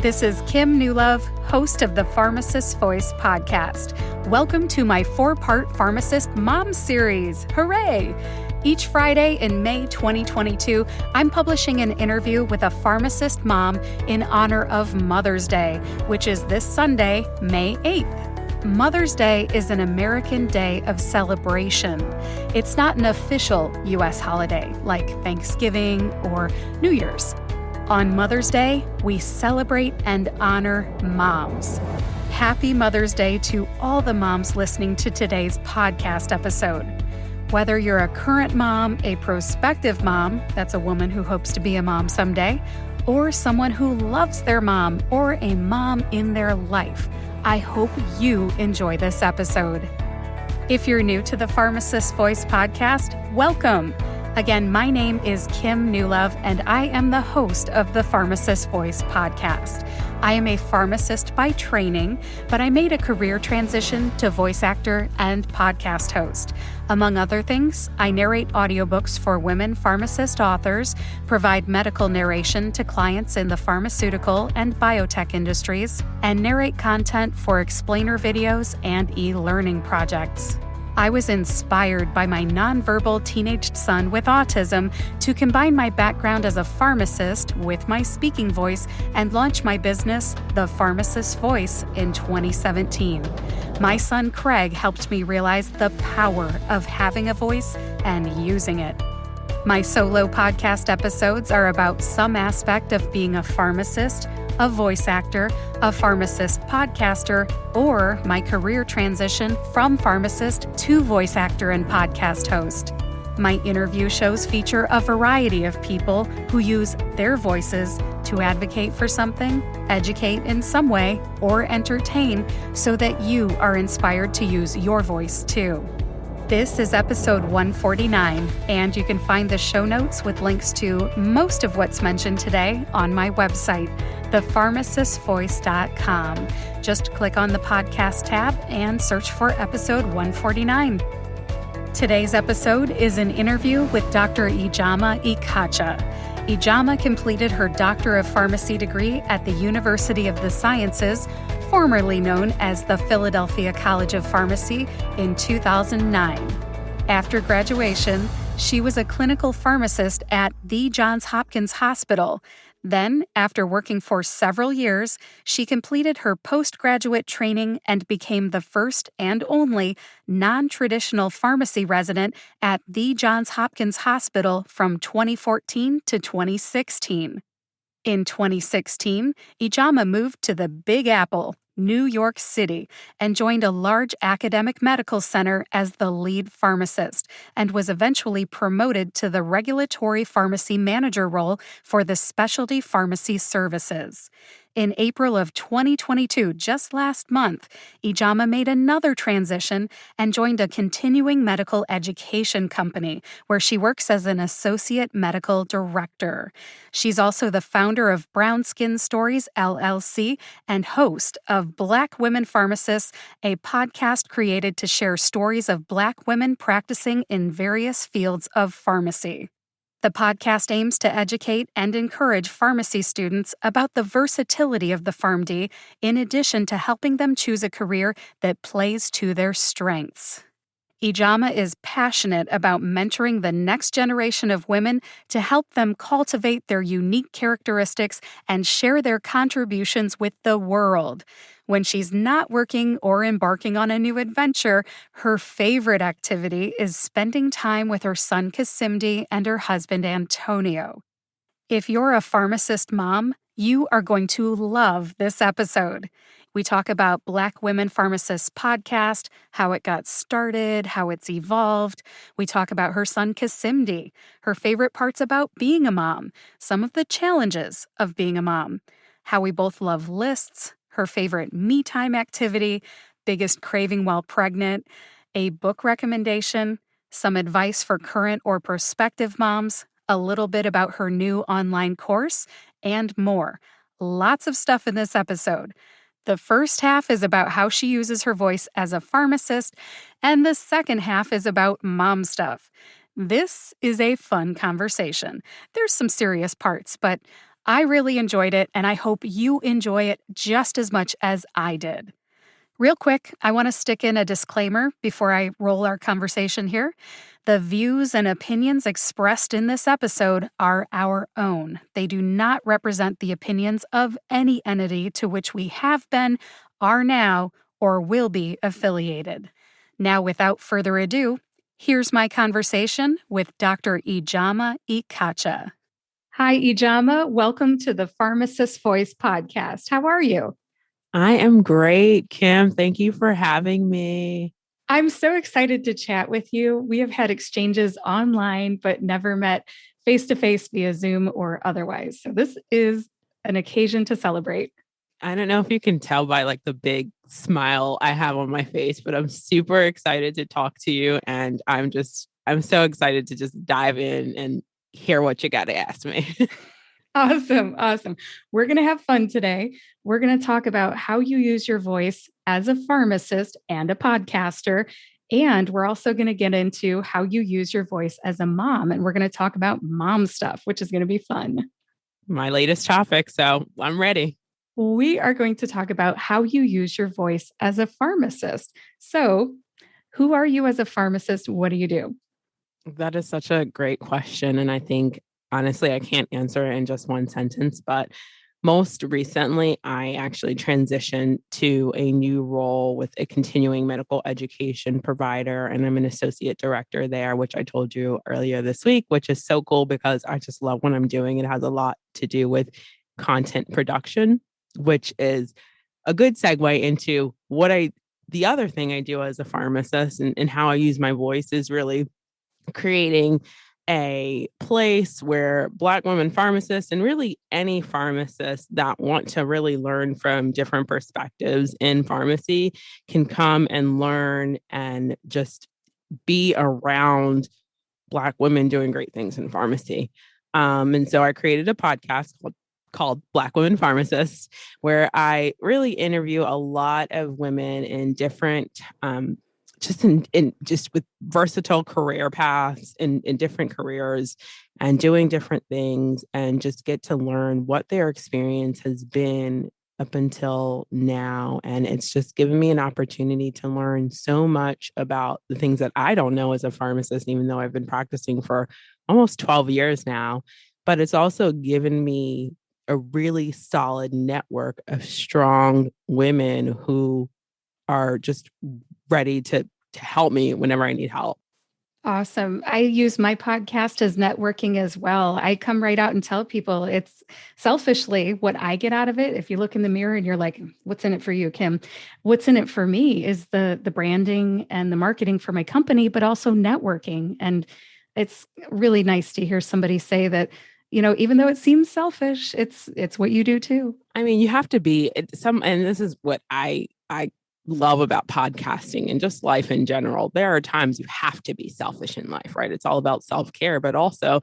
This is Kim Newlove, host of the Pharmacist Voice podcast. Welcome to my 4-part Pharmacist Moms Series. Hooray! Each Friday in May 2022, I'm publishing an interview with a pharmacist mom in honor of Mother's Day, which is this Sunday, May 8th. Mother's Day is an American day of celebration. It's not an official U.S. holiday like Thanksgiving or New Year's. On Mother's Day, we celebrate and honor moms. Happy Mother's Day to all the moms listening to today's podcast episode. Whether you're a current mom, a prospective mom, that's a woman who hopes to be a mom someday, or someone who loves their mom or a mom in their life, I hope you enjoy this episode. If you're new to the Pharmacist Voice podcast, welcome. Again, my name is Kim Newlove, and I am the host of the Pharmacist Voice podcast. I am a pharmacist by training, but I made a career transition to voice actor and podcast host. Among other things, I narrate audiobooks for women pharmacist authors, provide medical narration to clients in the pharmaceutical and biotech industries, and narrate content for explainer videos and e-learning projects. I was inspired by my nonverbal teenage son with autism to combine my background as a pharmacist with my speaking voice and launch my business, The Pharmacist Voice, in 2017. My son Craig helped me realize the power of having a voice and using it. My solo podcast episodes are about some aspect of being a pharmacist, a voice actor, a pharmacist podcaster, or my career transition from pharmacist to voice actor and podcast host. My interview shows feature a variety of people who use their voices to advocate for something, educate in some way, or entertain so that you are inspired to use your voice too. This is episode 149, and you can find the show notes with links to most of what's mentioned today on my website, thepharmacistvoice.com. Just click on the podcast tab and search for episode 149. Today's episode is an interview with Dr. Ijeoma Ekeocha. Ijeoma completed her Doctor of Pharmacy degree at the University of the Sciences, formerly known as the Philadelphia College of Pharmacy, in 2009. After graduation, she was a clinical pharmacist at the Johns Hopkins Hospital. Then, after working for several years, she completed her postgraduate training and became the first and only non-traditional pharmacy resident at the Johns Hopkins Hospital from 2014 to 2016. In 2016, Ijeoma moved to the Big Apple, New York City, and joined a large academic medical center as the lead pharmacist, and was eventually promoted to the regulatory pharmacy manager role for the specialty pharmacy services. In April of 2022, just last month, Ijeoma made another transition and joined a continuing medical education company where she works as an associate medical director. She's also the founder of Brown Skin Stories, LLC, and host of Black Women Pharmacists, a podcast created to share stories of Black women practicing in various fields of pharmacy. The podcast aims to educate and encourage pharmacy students about the versatility of the PharmD, in addition to helping them choose a career that plays to their strengths. Ijeoma is passionate about mentoring the next generation of women to help them cultivate their unique characteristics and share their contributions with the world. When she's not working or embarking on a new adventure, her favorite activity is spending time with her son Kasimdi and her husband Antonio. If you're a pharmacist mom, you are going to love this episode. We talk about Black Women Pharmacists podcast, how it got started, how it's evolved. We talk about her son Kasimdi, her favorite parts about being a mom, some of the challenges of being a mom, how we both love lists, her favorite me time activity, biggest craving while pregnant, a book recommendation, some advice for current or prospective moms, a little bit about her new online course, and more. Lots of stuff in this episode. The first half is about how she uses her voice as a pharmacist, and the second half is about mom stuff. This is a fun conversation. There's some serious parts, but I really enjoyed it, and I hope you enjoy it just as much as I did. Real quick, I want to stick in a disclaimer before I roll our conversation here. The views and opinions expressed in this episode are our own. They do not represent the opinions of any entity to which we have been, are now, or will be affiliated. Now, without further ado, here's my conversation with Dr. Ijeoma Ekeocha. Hi, Ijeoma. Welcome to the Pharmacist Voice podcast. How are you? I am great, Kim. Thank you for having me. I'm so excited to chat with you. We have had exchanges online, but never met face to face via Zoom or otherwise. So this is an occasion to celebrate. I don't know if you can tell by like the big smile I have on my face, but I'm super excited to talk to you. And I'm so excited to just dive in and hear what you got to ask me. Awesome. We're going to have fun today. We're going to talk about how you use your voice as a pharmacist and a podcaster. And we're also going to get into how you use your voice as a mom. And we're going to talk about mom stuff, which is going to be fun. My latest topic. So I'm ready. We are going to talk about how you use your voice as a pharmacist. So, who are you as a pharmacist? What do you do? That is such a great question. And I think, honestly, I can't answer it in just one sentence, but most recently, I actually transitioned to a new role with a continuing medical education provider, and I'm an associate director there, which I told you earlier this week, which is so cool because I just love what I'm doing. It has a lot to do with content production, which is a good segue into the other thing I do as a pharmacist and how I use my voice is really creating a place where Black women pharmacists and really any pharmacists that want to really learn from different perspectives in pharmacy can come and learn and just be around Black women doing great things in pharmacy. And so I created a podcast called Black Women Pharmacists, where I really interview a lot of women in different just with versatile career paths in different careers and doing different things and just get to learn what their experience has been up until now. And it's just given me an opportunity to learn so much about the things that I don't know as a pharmacist, even though I've been practicing for almost 12 years now. But it's also given me a really solid network of strong women who are just ready to help me whenever I need help. Awesome. I use my podcast as networking as well. I come right out and tell people it's selfishly what I get out of it. If you look in the mirror and you're like, what's in it for you, Kim? What's in it for me is the branding and the marketing for my company, but also networking. And it's really nice to hear somebody say that, even though it seems selfish, it's what you do too. I mean, you have to be and this is what I love about podcasting and just life in general. There are times you have to be selfish in life, right? It's all about self-care, but also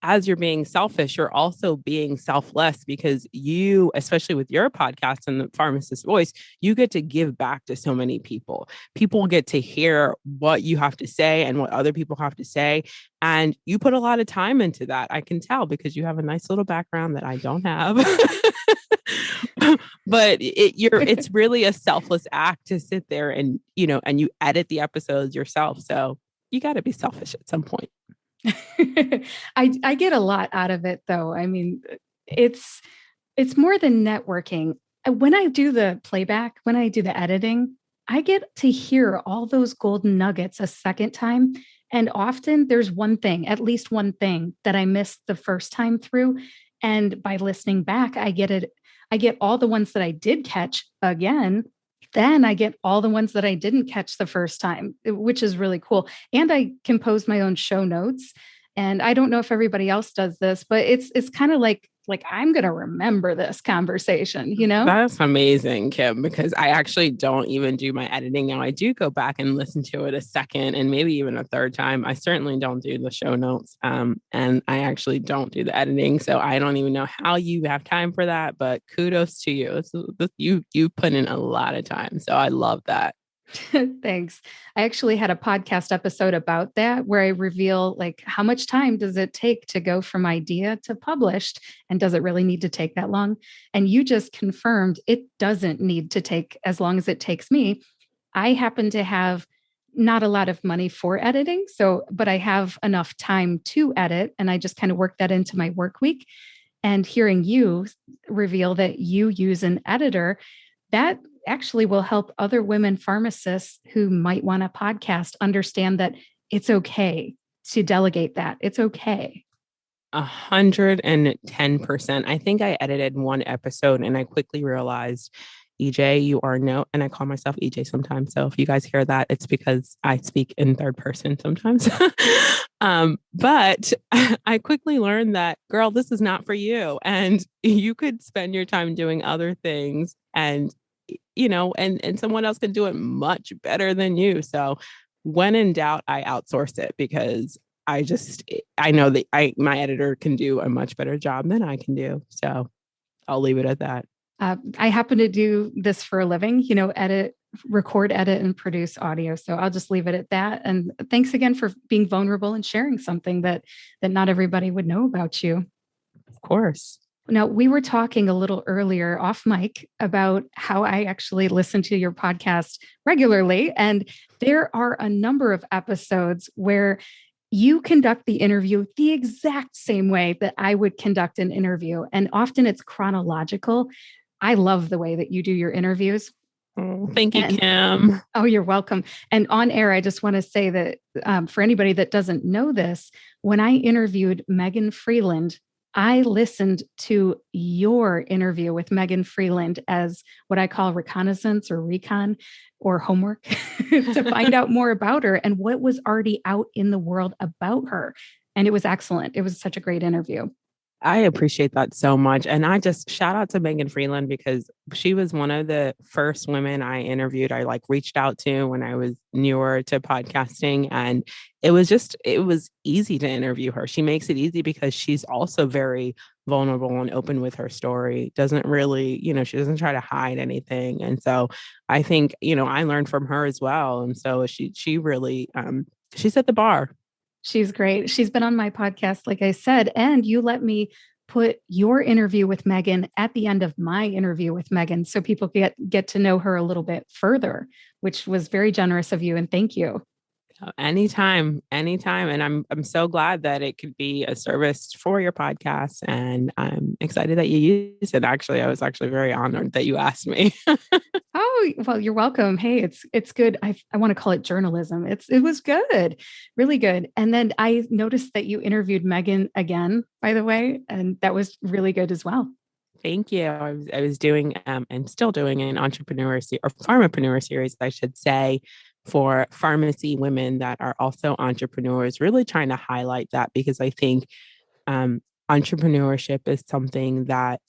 as you're being selfish, you're also being selfless because you, especially with your podcast and the Pharmacist Voice, you get to give back to so many people. People get to hear what you have to say and what other people have to say. And you put a lot of time into that. I can tell because you have a nice little background that I don't have. But it's really a selfless act to sit there and you edit the episodes yourself. So you got to be selfish at some point. I get a lot out of it though. I mean, it's more than networking. When I do the playback, when I do the editing, I get to hear all those golden nuggets a second time. And often there's at least one thing that I missed the first time through. And by listening back, I get all the ones that I did catch again. Then I get all the ones that I didn't catch the first time, which is really cool. And I compose my own show notes. And I don't know if everybody else does this, but it's kind of like I'm going to remember this conversation, That's amazing, Kim, because I actually don't even do my editing now. I do go back and listen to it a second and maybe even a third time. I certainly don't do the show notes and I actually don't do the editing. So I don't even know how you have time for that, but kudos to you. You put in a lot of time. So I love that. Thanks. I actually had a podcast episode about that where I reveal like how much time does it take to go from idea to published, and does it really need to take that long? And you just confirmed it doesn't need to take as long as it takes me. I happen to have not a lot of money for editing, so but I have enough time to edit, and I just kind of work that into my work week. And hearing you reveal that you use an editor, that actually will help other women pharmacists who might want a podcast understand that it's okay to delegate that. It's okay. 110%. I think I edited one episode and I quickly realized, EJ, you are no, and I call myself EJ sometimes. So if you guys hear that, it's because I speak in third person sometimes. But I quickly learned that, girl, this is not for you. And you could spend your time doing other things and, and someone else can do it much better than you. So when in doubt, I outsource it because I know that my editor can do a much better job than I can do. So I'll leave it at that. I happen to do this for a living, record, edit, and produce audio. So I'll just leave it at that. And thanks again for being vulnerable and sharing something that not everybody would know about you. Of course. Now, we were talking a little earlier off mic about how I actually listen to your podcast regularly. And there are a number of episodes where you conduct the interview the exact same way that I would conduct an interview. And often it's chronological. I love the way that you do your interviews. Oh, thank you, Kim. Oh, you're welcome. And on air, I just want to say that for anybody that doesn't know this, when I interviewed Megan Freeland, I listened to your interview with Megan Freeland as what I call reconnaissance or recon or homework to find out more about her and what was already out in the world about her. And it was excellent. It was such a great interview. I appreciate that so much. And I just shout out to Megan Freeland because she was one of the first women I interviewed. I reached out to when I was newer to podcasting, and it was easy to interview her. She makes it easy because she's also very vulnerable and open with her story. Doesn't really, she doesn't try to hide anything. And so I think, I learned from her as well. And so she really, she set the bar. She's great. She's been on my podcast, like I said, and you let me put your interview with Megan at the end of my interview with Megan so people get to know her a little bit further, which was very generous of you. And thank you. Anytime. And I'm so glad that it could be a service for your podcast. And I'm excited that you used it. Actually, I was actually very honored that you asked me. Oh, well, you're welcome. Hey, it's good. I want to call it journalism. It was good, really good. And then I noticed that you interviewed Megan again, by the way, and that was really good as well. Thank you. I was doing and still doing an pharmapreneur series, I should say, for pharmacy women that are also entrepreneurs, really trying to highlight that because I think entrepreneurship is something that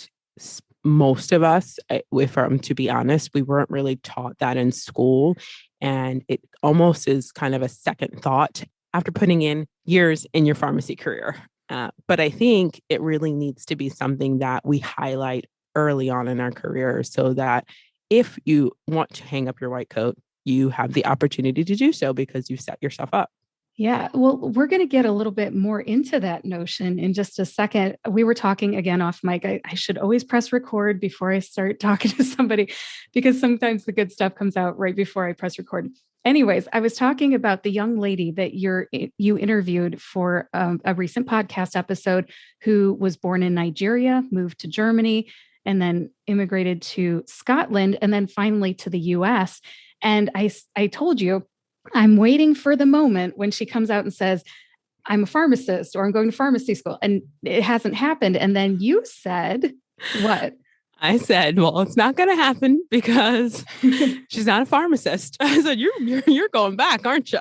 most of us, if I'm to be honest, we weren't really taught that in school. And it almost is kind of a second thought after putting in years in your pharmacy career. But I think it really needs to be something that we highlight early on in our careers so that if you want to hang up your white coat, you have the opportunity to do so because you set yourself up. Yeah, well, we're going to get a little bit more into that notion in just a second. We were talking again off mic. I should always press record before I start talking to somebody because sometimes the good stuff comes out right before I press record. Anyways, I was talking about the young lady that you interviewed for a recent podcast episode who was born in Nigeria, moved to Germany, and then immigrated to Scotland, and then finally to the US. And I told you, I'm waiting for the moment when she comes out and says, I'm a pharmacist or I'm going to pharmacy school. And it hasn't happened. And then you said, what? I said, well, it's not going to happen because she's not a pharmacist. I said, you're going back, aren't you?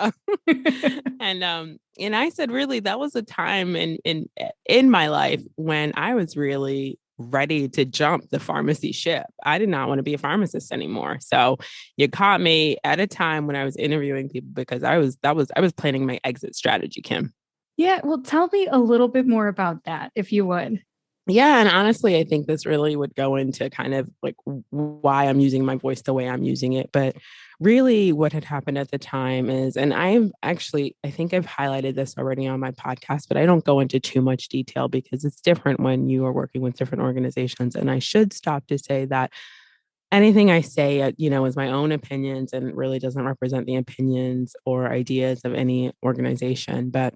And I said, really, that was a time in my life when I was really ready to jump the pharmacy ship. I did not want to be a pharmacist anymore. So you caught me at a time when I was interviewing people because I was planning my exit strategy, Kim. Yeah. Well, tell me a little bit more about that, if you would. Yeah, and honestly, I think this really would go into kind of like why I'm using my voice the way I'm using it. But really, what had happened at the time is, and I've actually, I think I've highlighted this already on my podcast, but I don't go into too much detail because it's different when you are working with different organizations. And I should stop to say that anything I say, is my own opinions and really doesn't represent the opinions or ideas of any organization. But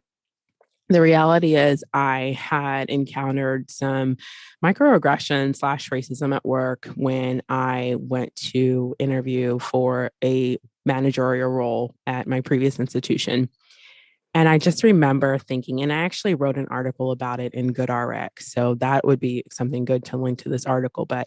the reality is, I had encountered some microaggression slash racism at work when I went to interview for a managerial role at my previous institution. And I just remember thinking, and I actually wrote an article about it in GoodRx. So that would be something good to link to this article. But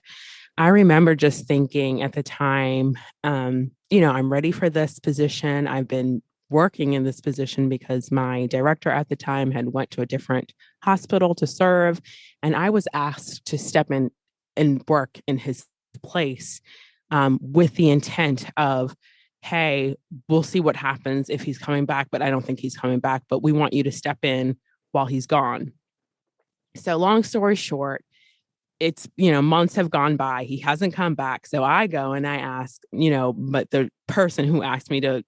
I remember just thinking at the time, I'm ready for this position. I've been working in this position because my director at the time had went to a different hospital to serve, and I was asked to step in and work in his place, with the intent of, hey, we'll see what happens if he's coming back, but I don't think he's coming back, but we want you to step in while he's gone. So long story short, it's, months have gone by. He hasn't come back. So I go and I ask, but the person who asked me to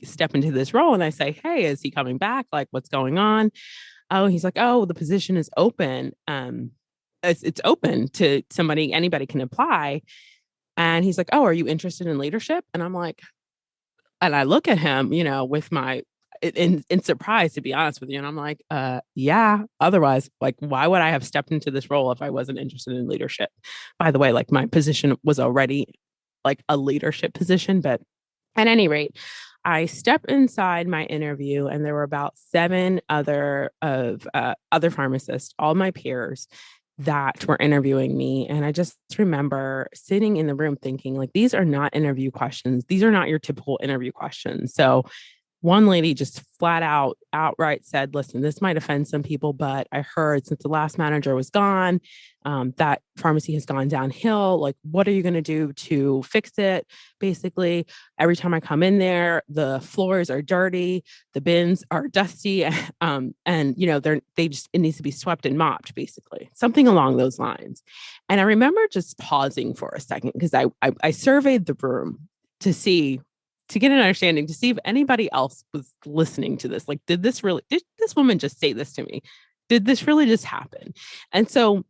step into this role, and I say, hey, is he coming back? Like, what's going on? Oh, he's like, oh, the position is open. It's open to somebody, anybody can apply. And he's like, oh, are you interested in leadership? And I'm like, and I look at him, with my in surprise, to be honest with you. And I'm like, yeah, otherwise, like, why would I have stepped into this role if I wasn't interested in leadership? By the way, like, my position was already like a leadership position. But at any rate, I step inside my interview, and there were about seven other pharmacists, all my peers, that were interviewing me. And I just remember sitting in the room thinking, like, these are not interview questions. These are not your typical interview questions. So one lady just flat out outright said, listen, this might offend some people, but I heard since the last manager was gone, that pharmacy has gone downhill. Like, what are you going to do to fix it? Basically, every time I come in there, the floors are dirty, the bins are dusty, and it needs to be swept and mopped, basically, something along those lines. And I remember just pausing for a second because I surveyed the room to see, to get an understanding, to see if anybody else was listening to this. Like, did this woman just say this to me? Did this really just happen? And so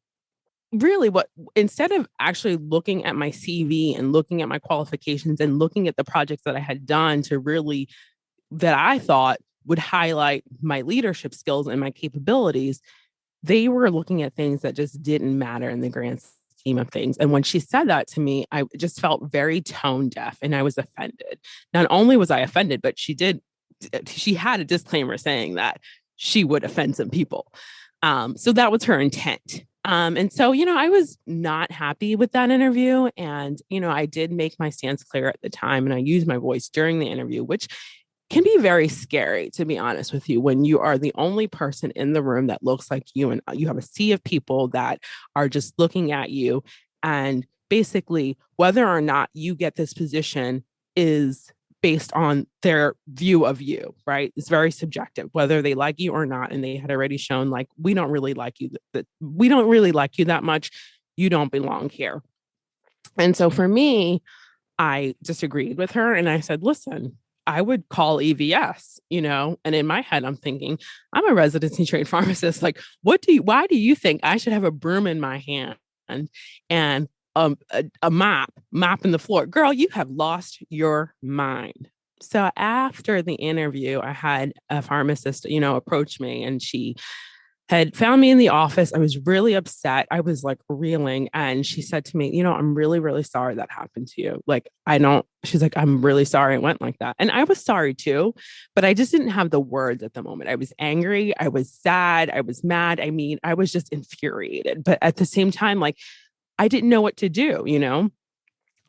really, instead of actually looking at my CV and looking at my qualifications and looking at the projects that I had done that I thought would highlight my leadership skills and my capabilities, they were looking at things that just didn't matter in the grand scheme of things. And when she said that to me, I just felt very tone deaf, and I was offended. Not only was I offended, but she had a disclaimer saying that she would offend some people. So that was her intent. And so, I was not happy with that interview. And, I did make my stance clear at the time, and I used my voice during the interview, which can be very scary, to be honest with you, when you are the only person in the room that looks like you, and you have a sea of people that are just looking at you. And basically, whether or not you get this position is based on their view of you, right? It's very subjective, whether they like you or not. And they had already shown, like, we don't really like you, that we don't really like you that much. You don't belong here. And so for me, I disagreed with her, and I said, listen, I would call EVS, and in my head, I'm thinking, I'm a residency trained pharmacist. Like, why do you think I should have a broom in my hand and a mop in the floor? Girl, you have lost your mind. So after the interview, I had a pharmacist, approach me, and she had found me in the office. I was really upset. I was like reeling. And she said to me, I'm really, really sorry that happened to you. Like, she's like, I'm really sorry it went like that. And I was sorry too, but I just didn't have the words at the moment. I was angry. I was sad. I was mad. I mean, I was just infuriated. But at the same time, like, I didn't know what to do,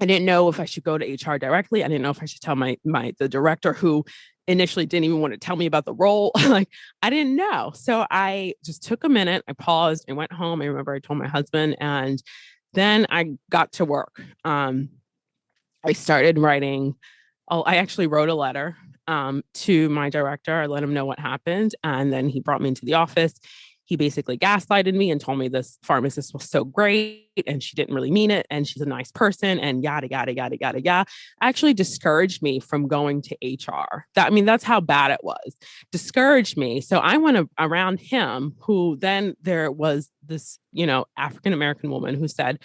I didn't know if I should go to HR directly. I didn't know if I should tell the director, who initially didn't even want to tell me about the role. Like, I didn't know. So I just took a minute. I paused and went home. I remember I told my husband, and then I got to work. I started writing. I actually wrote a letter to my director. I let him know what happened. And then he brought me into the office. he basically gaslighted me and told me this pharmacist was so great and she didn't really mean it and she's a nice person and yada, yada, yada, yada, yada, actually discouraged me from going to HR. That's how bad it was. Discouraged me. So I went around him, who then there was this, African-American woman who said,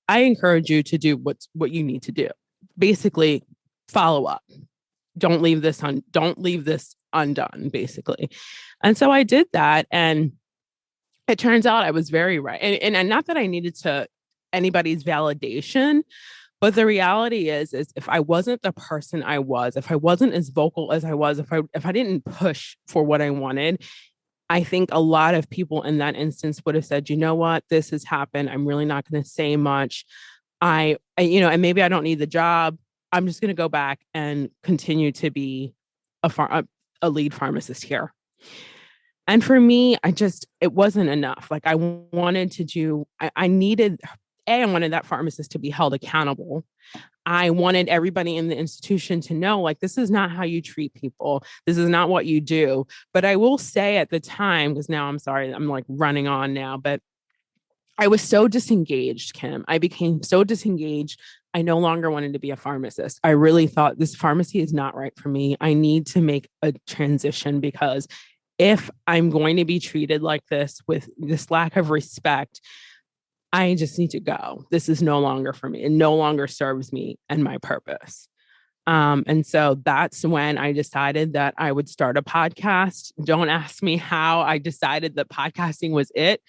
I encourage you to do what you need to do. Basically, follow up. Don't leave this undone, basically. And so I did that. And it turns out I was very right. And not that I needed anybody's validation, but the reality is if I wasn't the person I was, if I wasn't as vocal as I was, if I didn't push for what I wanted, I think a lot of people in that instance would have said, you know what, this has happened. I'm really not going to say much. And maybe I don't need the job. I'm just going to go back and continue to be a lead pharmacist here. And for me, it wasn't enough. Like I wanted I wanted that pharmacist to be held accountable. I wanted everybody in the institution to know, like, this is not how you treat people. This is not what you do. But I will say at the time, because now I'm sorry, I'm like running on now, but I was so disengaged, Kim. I became so disengaged. I no longer wanted to be a pharmacist. I really thought this pharmacy is not right for me. I need to make a transition, because if I'm going to be treated like this with this lack of respect, I just need to go. This is no longer for me. It no longer serves me and my purpose. And so that's when I decided that I would start a podcast. Don't ask me how I decided that podcasting was it.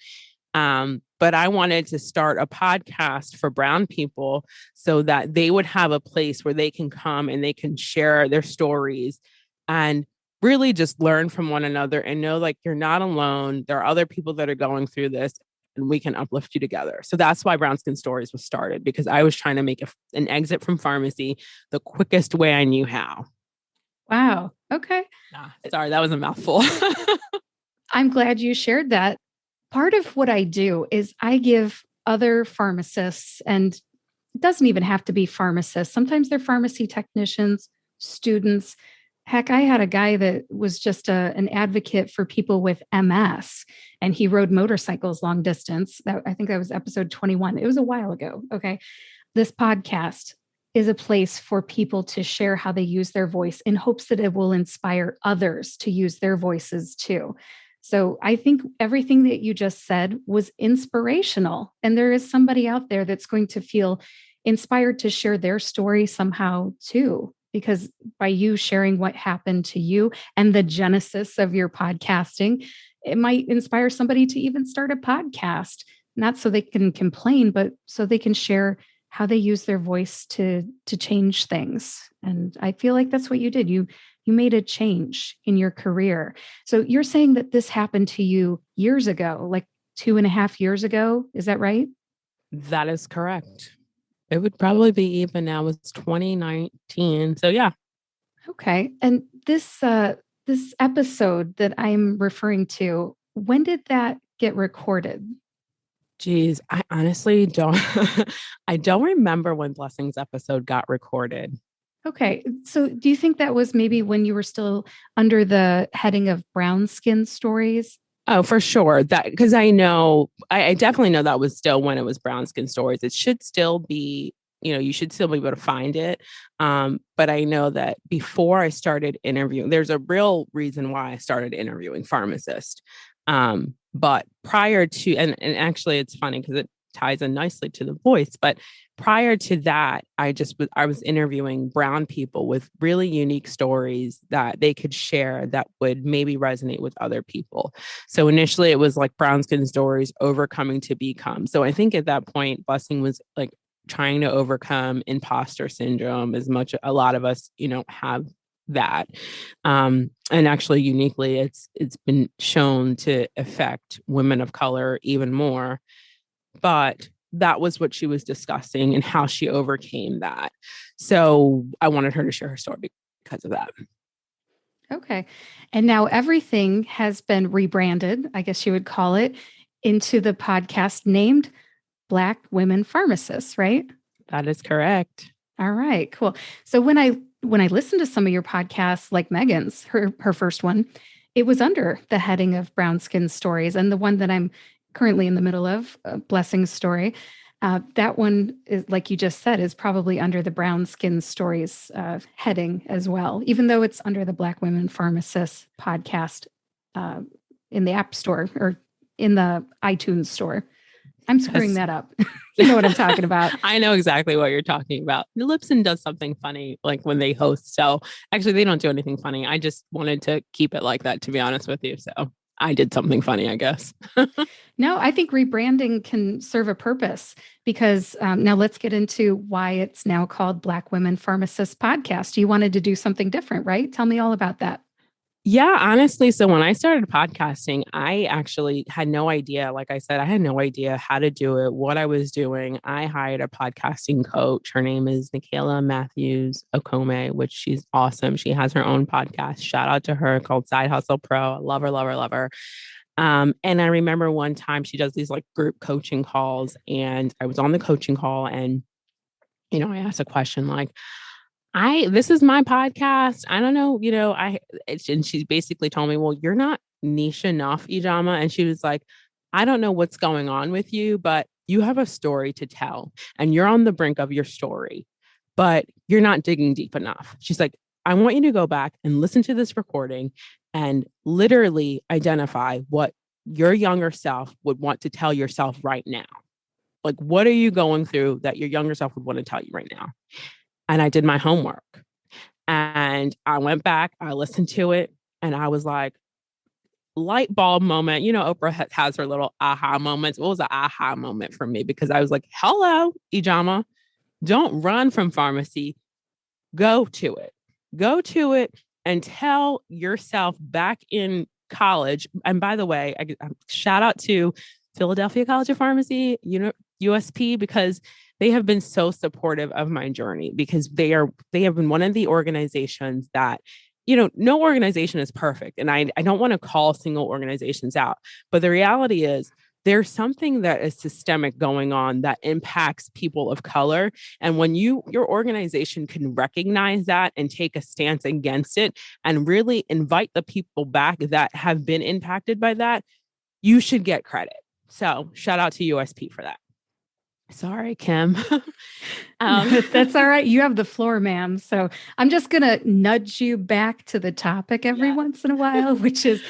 But I wanted to start a podcast for brown people so that they would have a place where they can come and they can share their stories and really just learn from one another and know, like, you're not alone. There are other people that are going through this and we can uplift you together. So that's why Brown Skin Stories was started, because I was trying to make an exit from pharmacy the quickest way I knew how. Wow. Okay. Sorry, that was a mouthful. I'm glad you shared that. Part of what I do is I give other pharmacists, and it doesn't even have to be pharmacists. Sometimes they're pharmacy technicians, students. Heck, I had a guy that was just an advocate for people with MS, and he rode motorcycles long distance. I think that was episode 21. It was a while ago. Okay. This podcast is a place for people to share how they use their voice in hopes that it will inspire others to use their voices too. So I think everything that you just said was inspirational. And there is somebody out there that's going to feel inspired to share their story somehow too, because by you sharing what happened to you and the genesis of your podcasting, it might inspire somebody to even start a podcast, not so they can complain, but so they can share how they use their voice to change things. And I feel like that's what you did. You made a change in your career. So you're saying that this happened to you years ago, like 2.5 years ago. Is that right? That is correct. It would probably be even now. It's 2019. So yeah. Okay. And this episode that I'm referring to, when did that get recorded? Geez, I honestly don't. I don't remember when Blessings episode got recorded. Okay. So do you think that was maybe when you were still under the heading of Brown Skin Stories? Oh, for sure. That, because I definitely know that was still when it was Brown Skin Stories. It should still be, you should still be able to find it. But I know that before I started interviewing, there's a real reason why I started interviewing pharmacists. But prior to, and actually it's funny because it ties in nicely to the voice, but prior to that, I was interviewing brown people with really unique stories that they could share that would maybe resonate with other people. So initially it was like Brown Skin Stories, overcoming to become. So I think at that point, Blessing was like trying to overcome imposter syndrome, as much a lot of us, have that. And actually uniquely, it's been shown to affect women of color even more. But that was what she was discussing and how she overcame that. So I wanted her to share her story because of that. Okay. And now everything has been rebranded, I guess you would call it, into the podcast named Black Women Pharmacists, right? That is correct. All right, cool. So when I listened to some of your podcasts, like Megan's, her first one, It was under the heading of Brown Skin Stories, and the one that I'm currently in the middle of, Blessing's Story. That one is, like you just said, is probably under the Brown Skin Stories heading as well, even though it's under the Black Women Pharmacists podcast uh, in the App Store or in the iTunes store. I'm screwing that up. You know what I'm talking about. I know exactly what you're talking about. Lipson does something funny, like when they host. So actually, they don't do anything funny. I just wanted to keep it like that, to be honest with you. So I did something funny, I guess. No, I think rebranding can serve a purpose because now let's get into why it's now called Black Women Pharmacists Podcast. You wanted to do something different, right? Tell me all about that. Yeah, honestly. So when I started podcasting, I actually had no idea. Like I said, I had no idea how to do it, what I was doing. I hired a podcasting coach. Her name is Nicaila Matthews Okome, which she's awesome. She has her own podcast. Shout out to her called Side Hustle Pro. I love her, love her, love her. And I remember one time she does these like group coaching calls, and I was on the coaching call, and I asked a question like, this is my podcast. I don't know, and she basically told me, well, you're not niche enough, Ijeoma. And she was like, I don't know what's going on with you, but you have a story to tell and you're on the brink of your story, but you're not digging deep enough. She's like, I want you to go back and listen to this recording and literally identify what your younger self would want to tell yourself right now. Like, what are you going through that your younger self would want to tell you right now? And I did my homework and I went back, I listened to it, and I was like, light bulb moment. Oprah has her little aha moments. What was an aha moment for me? Because I was like, hello, Ijeoma, don't run from pharmacy. Go to it and tell yourself back in college. And by the way, I shout out to Philadelphia College of Pharmacy, USP, because they have been so supportive of my journey, because they have been one of the organizations that, no organization is perfect. And I don't want to call single organizations out, but the reality is there's something that is systemic going on that impacts people of color. And when your organization can recognize that and take a stance against it and really invite the people back that have been impacted by that, you should get credit. So shout out to USP for that. Sorry, Kim. That's all right. You have the floor, ma'am. So I'm just going to nudge you back to the topic every once in a while, which is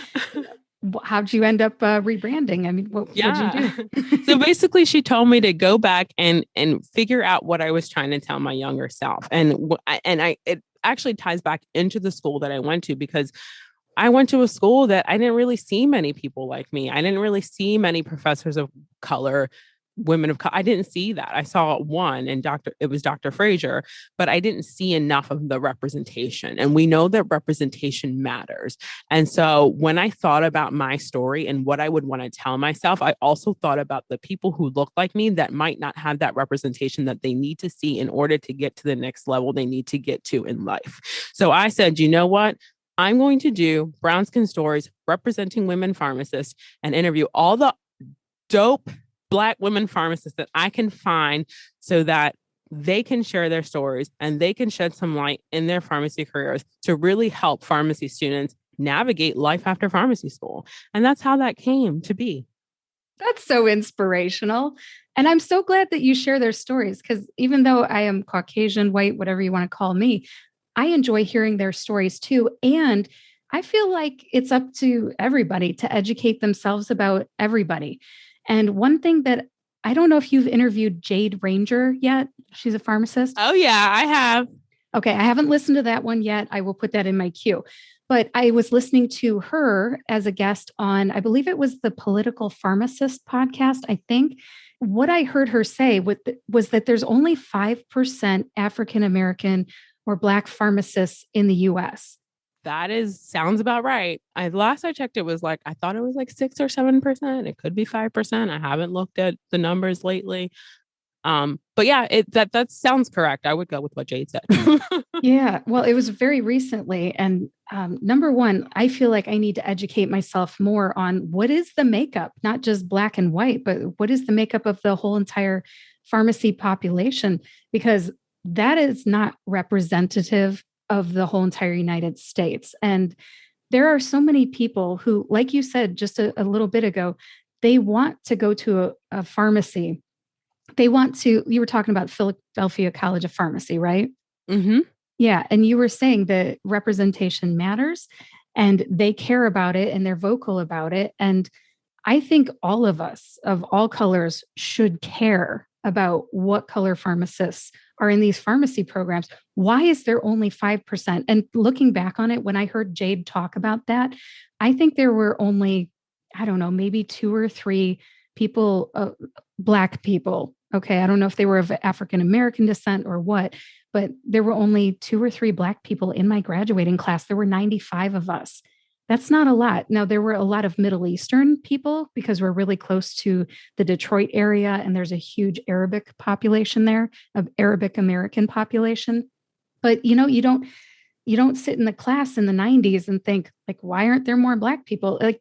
how'd you end up rebranding? I mean, what'd you do? So basically, she told me to go back and figure out what I was trying to tell my younger self. And it actually ties back into the school that I went to, because I went to a school that I didn't really see many people like me. I didn't really see many professors of color, women of color. I didn't see that. I saw one, and it was Dr. Frazier, but I didn't see enough of the representation. And we know that representation matters. And so when I thought about my story and what I would want to tell myself, I also thought about the people who look like me that might not have that representation that they need to see in order to get to the next level they need to get to in life. So I said, you know what? I'm going to do Brown Skin Stories representing women pharmacists and interview all the dope Black women pharmacists that I can find so that they can share their stories and they can shed some light in their pharmacy careers to really help pharmacy students navigate life after pharmacy school. And that's how that came to be. That's so inspirational. And I'm so glad that you share their stories, because even though I am Caucasian, white, whatever you want to call me, I enjoy hearing their stories too. And I feel like it's up to everybody to educate themselves about everybody. And one thing that I don't know if you've interviewed Jade Ranger yet. She's a pharmacist. Oh, yeah, I have. Okay. I haven't listened to that one yet. I will put that in my queue. But I was listening to her as a guest on, I believe it was the Political Pharmacist podcast, I think. What I heard her say was that there's only 5% African-American or Black pharmacists in the US. That sounds about right. Last I checked, I thought it was like 6 or 7%. It could be 5%. I haven't looked at the numbers lately. But yeah, that sounds correct. I would go with what Jade said. Yeah. Well, it was very recently. And number one, I feel like I need to educate myself more on what is the makeup, not just Black and white, but what is the makeup of the whole entire pharmacy population, because that is not representative of the whole entire United States. And there are so many people who, like you said just a little bit ago, they want to go to a pharmacy. They want to, you were talking about Philadelphia College of Pharmacy, right? Mm-hmm. Yeah. And you were saying that representation matters and they care about it and they're vocal about it. And I think all of us of all colors should care about what color pharmacists are in these pharmacy programs. Why is there only 5%? And looking back on it, when I heard Jade talk about that, I think there were only, I don't know, maybe two or three people, Black people. Okay. I don't know if they were of African American descent or what, but there were only two or three Black people in my graduating class. There were 95 of us. That's not a lot. Now, there were a lot of Middle Eastern people because we're really close to the Detroit area and there's a huge Arabic population there, of Arabic American population. But you don't sit in the class in the 90s and think like, why aren't there more Black people? Like,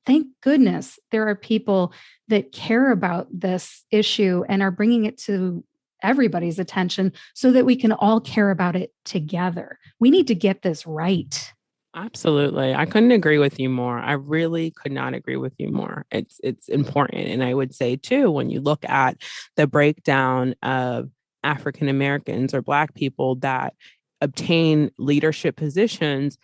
thank goodness there are people that care about this issue and are bringing it to everybody's attention so that we can all care about it together. We need to get this right. Absolutely. I couldn't agree with you more. I really could not agree with you more. It's important. And I would say too, when you look at the breakdown of African Americans or Black people that obtain leadership positions,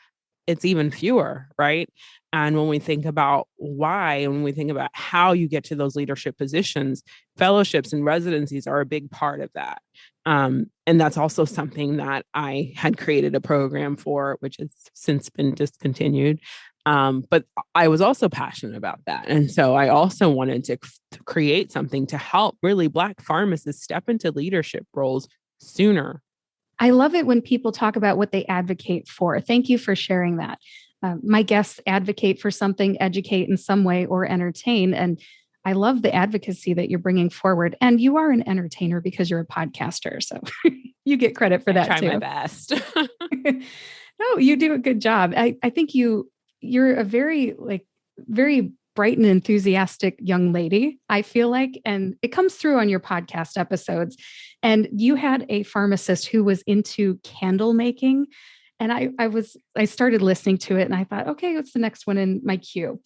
it's even fewer, right? And when we think about why, and when we think about how you get to those leadership positions, fellowships and residencies are a big part of that. And that's also something that I had created a program for, which has since been discontinued. But I was also passionate about that. And so I also wanted to create something to help really Black pharmacists step into leadership roles sooner. I love it when people talk about what they advocate for. Thank you for sharing that. My guests advocate for something, educate in some way, or entertain. And I love the advocacy that you're bringing forward. And you are an entertainer because you're a podcaster. So you get credit for that try too. My best. No, you do a good job. I think you're a very bright and enthusiastic young lady, I feel like, and it comes through on your podcast episodes. And you had a pharmacist who was into candle making. And I started listening to it and I thought, okay, what's the next one in my queue?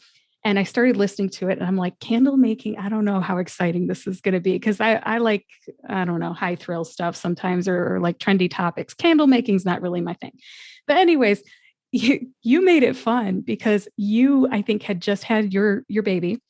And I started listening to it and I'm like, candle making, I don't know how exciting this is going to be. Cause I like, I don't know, high thrill stuff sometimes or like trendy topics. Candle making is not really my thing. But anyways, you made it fun because you, I think, had just had your baby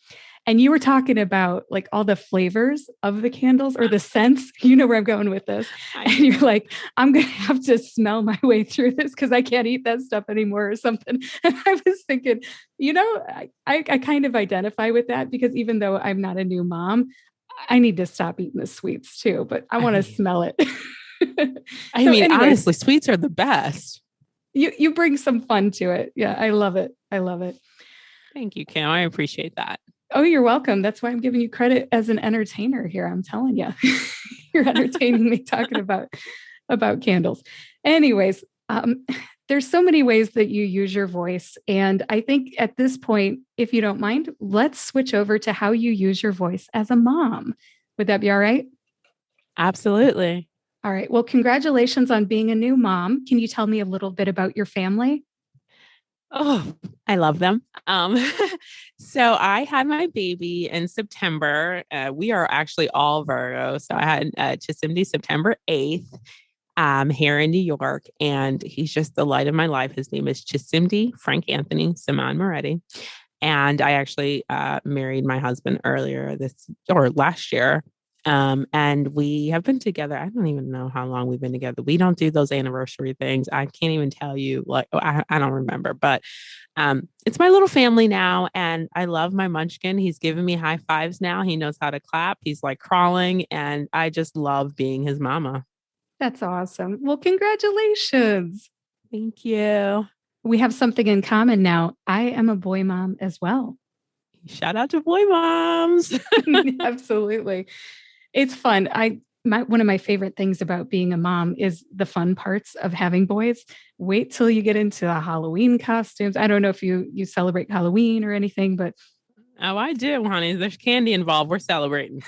and you were talking about like all the flavors of the candles or the scents. You know where I'm going with this. And you're like, I'm going to have to smell my way through this because I can't eat that stuff anymore or something. And I was thinking, I kind of identify with that because even though I'm not a new mom, I need to stop eating the sweets too, but I want to smell it. Honestly, sweets are the best. You bring some fun to it. Yeah, I love it. I love it. Thank you, Kim. I appreciate that. Oh, you're welcome. That's why I'm giving you credit as an entertainer here. I'm telling you, you're entertaining me talking about candles. Anyways, there's so many ways that you use your voice. And I think at this point, if you don't mind, let's switch over to how you use your voice as a mom. Would that be all right? Absolutely. All right. Well, congratulations on being a new mom. Can you tell me a little bit about your family? Oh, I love them. So I had my baby in September. We are actually all Virgo. So I had Chisimdi September 8th here in New York. And he's just the light of my life. His name is Chisimdi Frank Anthony Simon Moretti. And I actually married my husband last year. And we have been together. I don't even know how long we've been together. We don't do those anniversary things. I can't even tell you, I don't remember, but it's my little family now. And I love my munchkin. He's giving me high fives now. He knows how to clap. He's like crawling and I just love being his mama. That's awesome. Well, congratulations. Thank you. We have something in common now. I am a boy mom as well. Shout out to boy moms. Absolutely. It's fun. One of my favorite things about being a mom is the fun parts of having boys. Wait till you get into the Halloween costumes. I don't know if you celebrate Halloween or anything, but oh, I do, honey. There's candy involved. We're celebrating.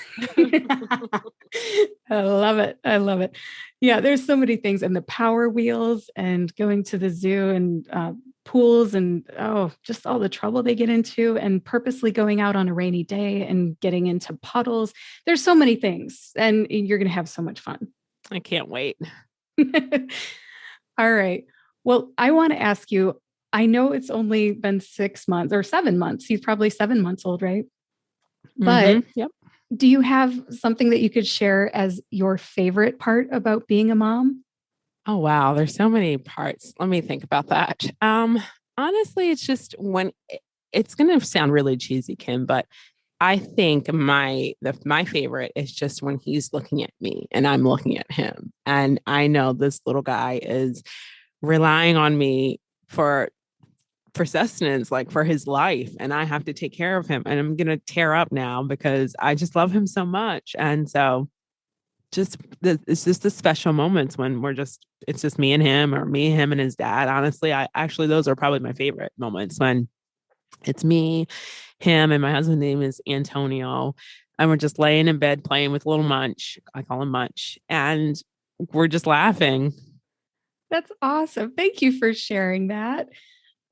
I love it. I love it. Yeah, there's so many things, and the Power Wheels and going to the zoo and pools and just all the trouble they get into, and purposely going out on a rainy day and getting into puddles. There's so many things, and you're going to have so much fun. I can't wait. All right. Well, I want to ask you, I know it's only been 6 months or 7 months. He's probably 7 months old, right? But Yep. do you have something that you could share as your favorite part about being a mom? Oh, wow. There's so many parts. Let me think about that. Honestly, it's just it's going to sound really cheesy, Kim, but I think my favorite is just when he's looking at me and I'm looking at him. And I know this little guy is relying on me for sustenance, like for his life. And I have to take care of him. And I'm going to tear up now because I just love him so much. And so it's just the special moments when it's just me and him, or me, him and his dad. Honestly, those are probably my favorite moments, when it's me, him, and my husband's name is Antonio. And we're just laying in bed playing with little Munch. I call him Munch. And we're just laughing. That's awesome. Thank you for sharing that.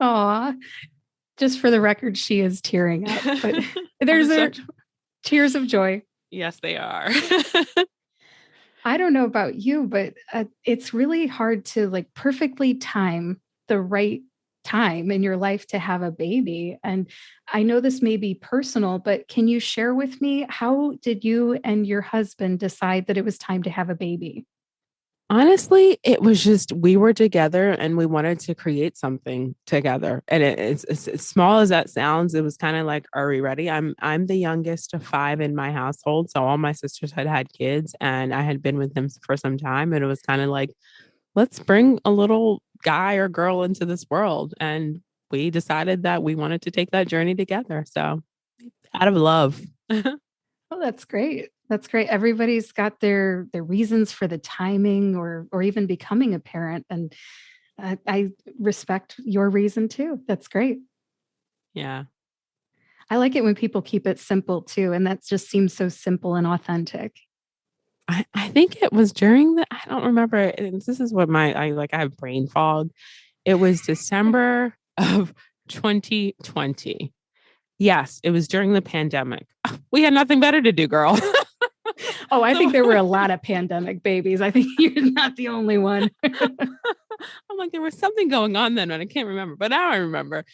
Aw, just for the record, she is tearing up, but there's tears of joy. Yes, they are. I don't know about you, but it's really hard to like perfectly time the right time in your life to have a baby. And I know this may be personal, but can you share with me, how did you and your husband decide that it was time to have a baby? Honestly, it was just we were together and we wanted to create something together. And it's as small as that sounds. It was kind of like, are we ready? I'm the youngest of five in my household, so all my sisters had kids, and I had been with them for some time. And it was kind of like, let's bring a little guy or girl into this world. And we decided that we wanted to take that journey together. So out of love. Oh, that's great. That's great. Everybody's got their reasons for the timing, or even becoming a parent, and I respect your reason too. That's great. Yeah. I like it when people keep it simple too, and that just seems so simple and authentic. I think it was I don't remember. And this is what I have brain fog. It was December of 2020. Yes, it was during the pandemic. We had nothing better to do, girl. Oh, I think there were a lot of pandemic babies. I think you're not the only one. I'm like, there was something going on then, and I can't remember, but now I remember.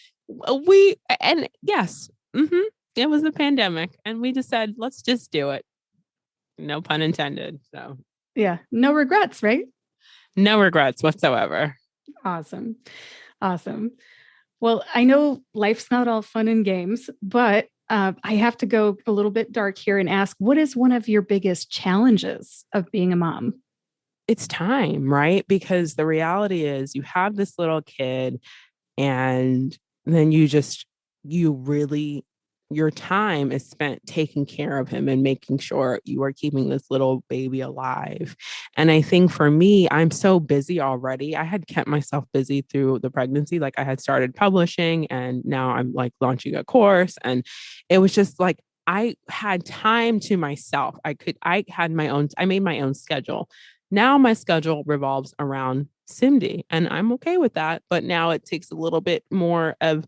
And yes, it was the pandemic, and we just said, let's just do it. No pun intended. So yeah, no regrets, right? No regrets whatsoever. Awesome. Awesome. Well, I know life's not all fun and games, but I have to go a little bit dark here and ask, what is one of your biggest challenges of being a mom? It's time, right? Because the reality is you have this little kid, and then you really, your time is spent taking care of him and making sure you are keeping this little baby alive. And I think for me, I'm so busy already. I had kept myself busy through the pregnancy. Like, I had started publishing, and now I'm like launching a course. And it was just like, I had time to myself. I made my own schedule. Now my schedule revolves around Cindy, and I'm okay with that. But now it takes a little bit more of,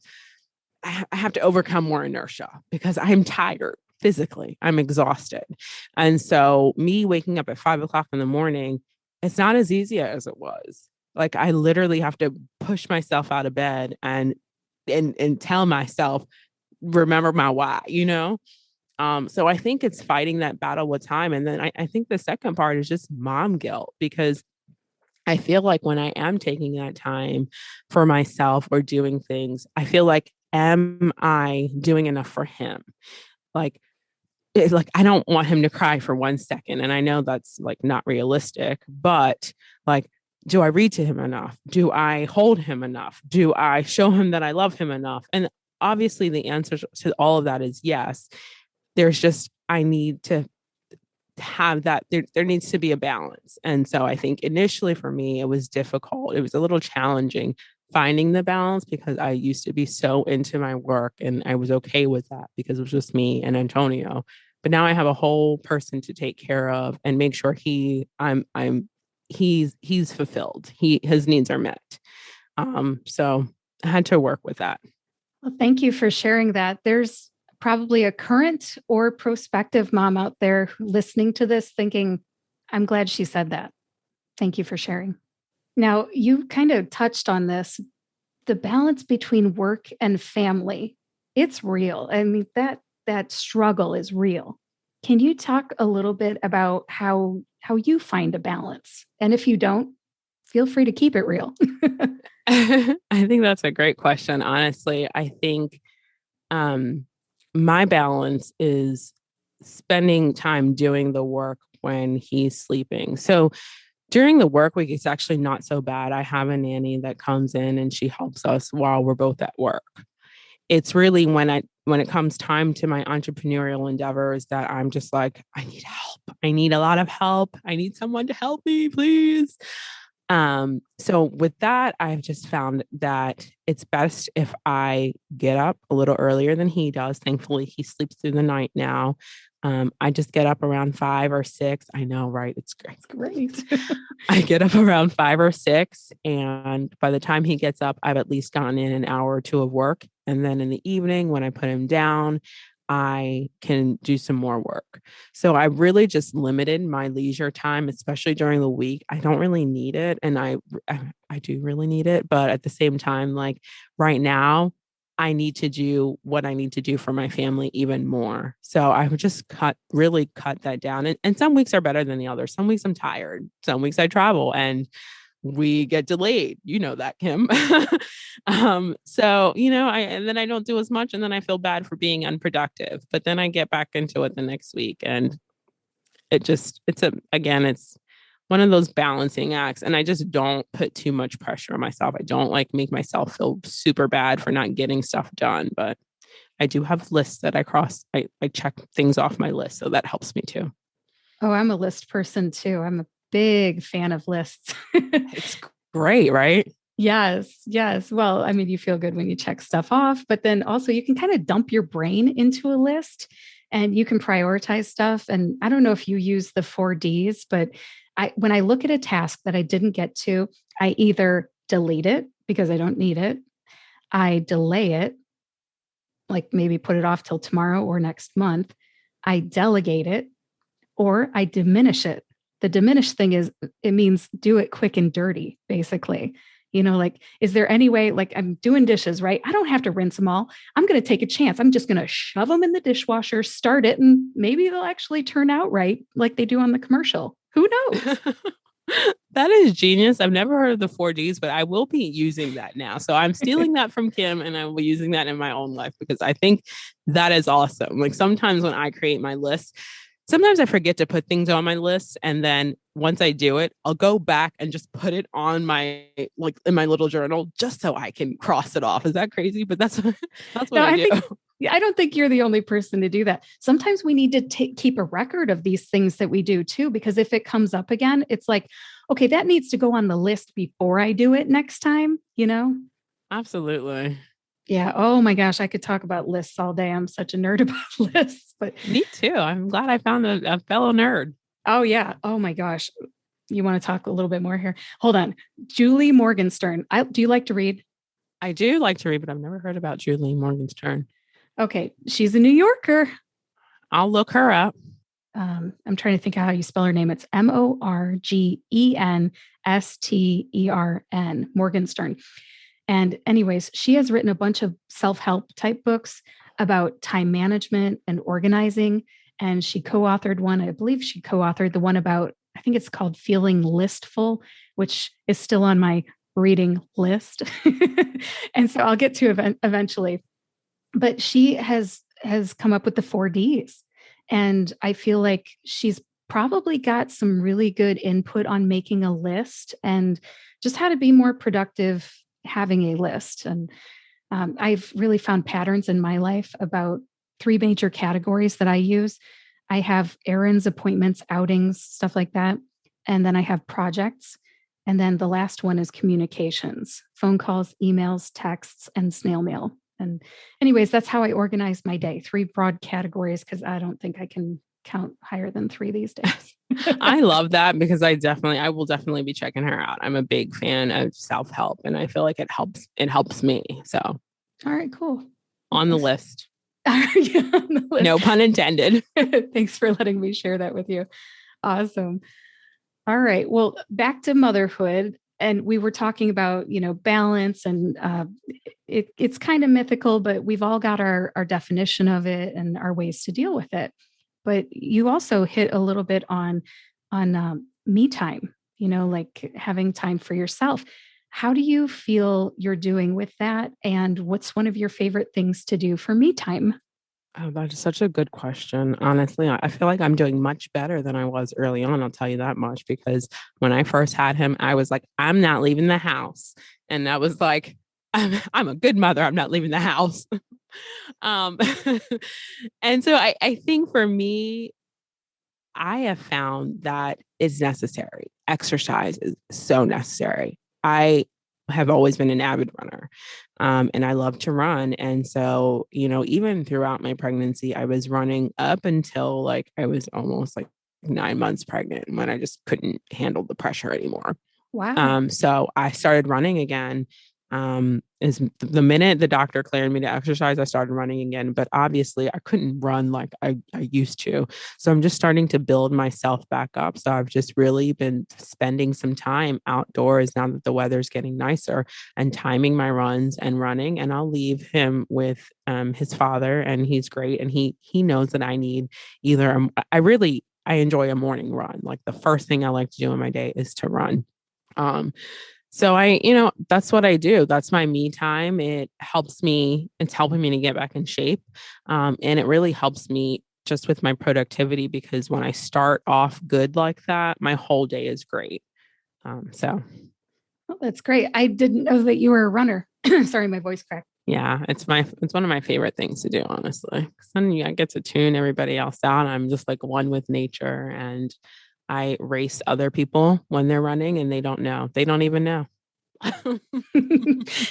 I have to overcome more inertia because I'm tired physically. I'm exhausted. And so me waking up at 5 o'clock in the morning, it's not as easy as it was. Like, I literally have to push myself out of bed and tell myself, remember my why. So I think it's fighting that battle with time. And then I think the second part is just mom guilt, because I feel like when I am taking that time for myself or doing things, I feel like, am I doing enough for him? Like, it's like, I don't want him to cry for 1 second. And I know that's like not realistic, but like, do I read to him enough? Do I hold him enough? Do I show him that I love him enough? And obviously the answer to all of that is yes. There's just, I need to have that, there needs to be a balance. And so I think initially for me, it was difficult. It was a little challenging finding the balance, because I used to be so into my work and I was okay with that because it was just me and Antonio. But now I have a whole person to take care of and make sure he's fulfilled. His needs are met. So I had to work with that. Well, thank you for sharing that. There's probably a current or prospective mom out there listening to this thinking, I'm glad she said that. Thank you for sharing. Now, you kind of touched on this, the balance between work and family. It's real. I mean, that struggle is real. Can you talk a little bit about how you find a balance? And if you don't, feel free to keep it real. I think that's a great question. Honestly, I think my balance is spending time doing the work when he's sleeping. So during the work week, it's actually not so bad. I have a nanny that comes in and she helps us while we're both at work. It's really when it comes time to my entrepreneurial endeavors that I'm just like, I need help. I need a lot of help. I need someone to help me, please. So with that, I've just found that it's best if I get up a little earlier than he does. Thankfully, he sleeps through the night now. I just get up around 5 or 6. I know, right? It's great. It's great. I get up around 5 or 6. And by the time he gets up, I've at least gotten in an hour or two of work. And then in the evening, when I put him down, I can do some more work. So I really just limited my leisure time, especially during the week. I don't really need it. And I do really need it. But at the same time, like right now, I need to do what I need to do for my family even more. So I would just really cut that down. And some weeks are better than the others. Some weeks I'm tired. Some weeks I travel and we get delayed. You know that, Kim. So, and then I don't do as much and then I feel bad for being unproductive, but then I get back into it the next week. And it's one of those balancing acts. And I just don't put too much pressure on myself. I don't like make myself feel super bad for not getting stuff done, but I do have lists that I cross. I check things off my list. So that helps me too. Oh, I'm a list person too. I'm a big fan of lists. It's great, right? Yes, yes. Well, I mean, you feel good when you check stuff off, but then also you can kind of dump your brain into a list and you can prioritize stuff. And I don't know if you use the 4Ds, but when I look at a task that I didn't get to, I either delete it because I don't need it, I delay it, like maybe put it off till tomorrow or next month, I delegate it, or I diminish it. The diminish thing is it means do it quick and dirty, basically. Like, is there any way, like I'm doing dishes, right? I don't have to rinse them all. I'm going to take a chance. I'm just going to shove them in the dishwasher, start it, and maybe they'll actually turn out right like they do on the commercial. Who knows? That is genius. I've never heard of the 4Ds, but I will be using that now. So I'm stealing that from Kim and I will be using that in my own life because I think that is awesome. Like sometimes when I create my list, sometimes I forget to put things on my list. And then once I do it, I'll go back and just put it on in my little journal just so I can cross it off. Is that crazy? But that's what I do. I don't think you're the only person to do that. Sometimes we need to keep a record of these things that we do too, because if it comes up again, it's like, okay, that needs to go on the list before I do it next time, Absolutely. Yeah. Oh my gosh. I could talk about lists all day. I'm such a nerd about lists, but me too. I'm glad I found a fellow nerd. Oh yeah. Oh my gosh. You want to talk a little bit more here? Hold on. Julie Morgenstern. Do you like to read? I do like to read, but I've never heard about Julie Morgenstern. Okay. She's a New Yorker. I'll look her up. I'm trying to think of how you spell her name. It's Morgenstern, Morgenstern. And anyways, she has written a bunch of self-help type books about time management and organizing. And she co-authored one, I believe she co-authored the one about, I think it's called Feeling Listful, which is still on my reading list. And so I'll get to eventually. But she has come up with the 4Ds. And I feel like she's probably got some really good input on making a list and just how to be more productive having a list. And I've really found patterns in my life about 3 major categories that I use. I have errands, appointments, outings, stuff like that. And then I have projects. And then the last one is communications, phone calls, emails, texts, and snail mail. And anyways, that's how I organize my day. 3 broad categories because I don't think I can count higher than 3 these days. I love that because I will definitely be checking her out. I'm a big fan of self-help and I feel like it helps me. So all right, cool. On the list. Yeah, on the list. No pun intended. Thanks for letting me share that with you. Awesome. All right. Well, back to motherhood. And we were talking about, balance and it's kind of mythical, but we've all got our definition of it and our ways to deal with it. But you also hit a little bit on me time, like having time for yourself. How do you feel you're doing with that? And what's one of your favorite things to do for me time? Oh, that is such a good question. Honestly, I feel like I'm doing much better than I was early on. I'll tell you that much because when I first had him, I was like, I'm not leaving the house. And that was like, I'm a good mother. I'm not leaving the house. um, and so I think for me, I have found that it's necessary. Exercise is so necessary. I have always been an avid runner. And I love to run. And so, even throughout my pregnancy, I was running up until like I was almost like 9 months pregnant when I just couldn't handle the pressure anymore. Wow. So I started running again. Is the minute the doctor cleared me to exercise, I started running again. But obviously, I couldn't run like I used to. So I'm just starting to build myself back up. So I've just really been spending some time outdoors now that the weather's getting nicer and timing my runs and running. And I'll leave him with his father, and he's great. And he knows that I need either. I enjoy a morning run. Like the first thing I like to do in my day is to run. So that's what I do. That's my me time. It helps me. It's helping me to get back in shape. And it really helps me just with my productivity because when I start off good like that, my whole day is great. So. Oh, that's great. I didn't know that you were a runner. Sorry, my voice cracked. Yeah, it's one of my favorite things to do, honestly. 'Cause then I get to tune everybody else out. I'm just like one with nature and I race other people when they're running and they don't know. They don't even know.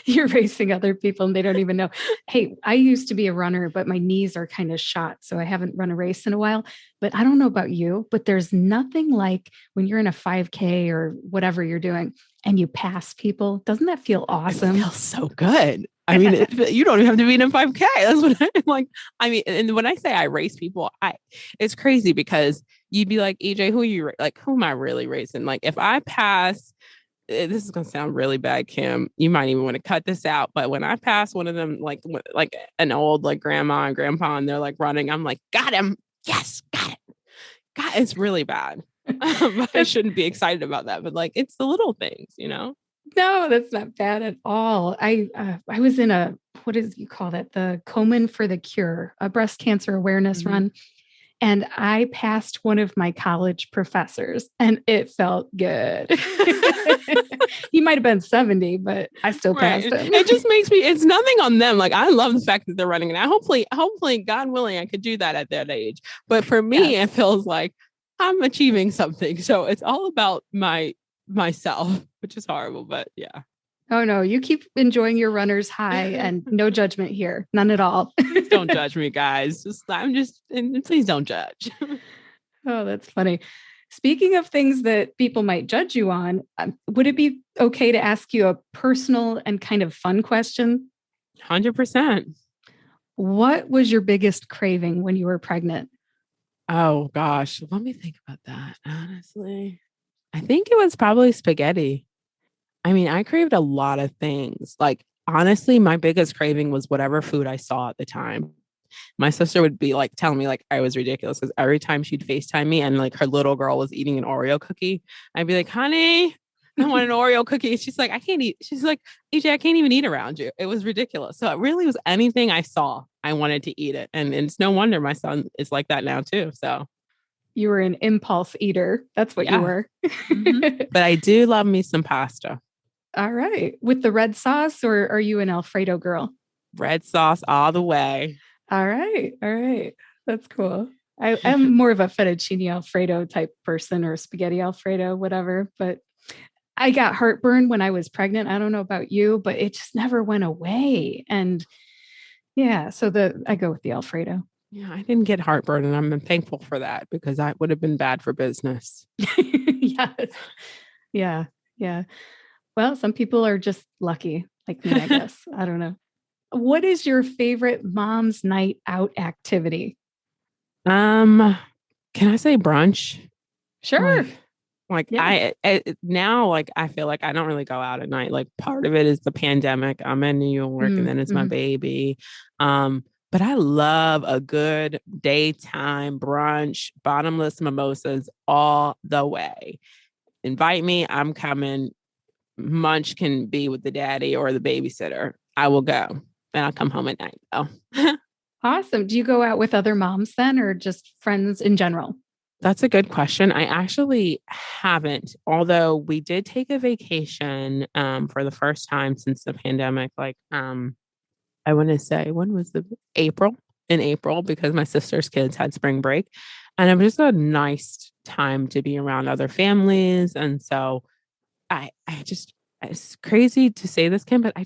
You're racing other people and they don't even know. Hey, I used to be a runner, but my knees are kind of shot. So I haven't run a race in a while. But I don't know about you, but there's nothing like when you're in a 5K or whatever you're doing and you pass people. Doesn't that feel awesome? It feels so good. I mean, you don't even have to be in a 5K. That's what I'm like. I mean, and when I say I race people, it's crazy because you'd be like, EJ, who am I really racing? Like if I pass, this is going to sound really bad, Kim, you might even want to cut this out. But when I pass one of them, like an old, like grandma and grandpa, and they're like running, I'm like, got him. Yes, got it. God, it's really bad. I shouldn't be excited about that, but like, it's the little things, No, that's not bad at all. I was in what did you call that? The Komen for the Cure, a breast cancer awareness run. And I passed one of my college professors and it felt good. He might've been 70, but I still passed him. It just makes me, it's nothing on them. Like I love the fact that they're running and hopefully, God willing, I could do that at that age. But for me, yes, it feels like I'm achieving something. So it's all about myself, which is horrible, but yeah. Oh no, you keep enjoying your runner's high and no judgment here. None at all. Don't judge me, guys. Please don't judge. Oh, that's funny. Speaking of things that people might judge you on, would it be okay to ask you a personal and kind of fun question? 100%. What was your biggest craving when you were pregnant? Oh gosh, let me think about that. Honestly, I think it was probably spaghetti. I mean, I craved a lot of things. Like, honestly, my biggest craving was whatever food I saw at the time. My sister would be like telling me like I was ridiculous because every time she'd FaceTime me and like her little girl was eating an Oreo cookie, I'd be like, honey, I want an Oreo cookie. She's like, I can't eat. She's like, EJ, I can't even eat around you. It was ridiculous. So it really was anything I saw, I wanted to eat it. And it's no wonder my son is like that now too. So. You were an impulse eater. That's what you were. But I do love me some pasta. All right. With the red sauce, or are you an Alfredo girl? Red sauce all the way. All right. All right. That's cool. I'm more of a fettuccine Alfredo type person or spaghetti Alfredo, whatever. But I got heartburn when I was pregnant. I don't know about you, but it just never went away. And yeah, so I go with the Alfredo. Yeah, I didn't get heartburn, and I'm thankful for that because that would have been bad for business. Yes. Yeah. Yeah. Well, some people are just lucky, like me, I guess. I don't know. What is your favorite mom's night out activity? Um, can I say brunch? Sure. Like Yeah. I now like I feel like I don't really go out at night. Like part of it is the pandemic. I'm in New York and then it's my Mm-hmm. baby. But I love a good daytime brunch, bottomless mimosas all the way. Invite me, I'm coming. Munch can be with the daddy or the babysitter. I will go. And I'll come home at night though. Awesome. Do you go out with other moms then or just friends in general? That's a good question. I actually haven't, although we did take a vacation for the first time since the pandemic. I want to say, when was the April? In April, because my sister's kids had spring break. And it was just a nice time to be around other families. And so I just, it's crazy to say this, Kim, but I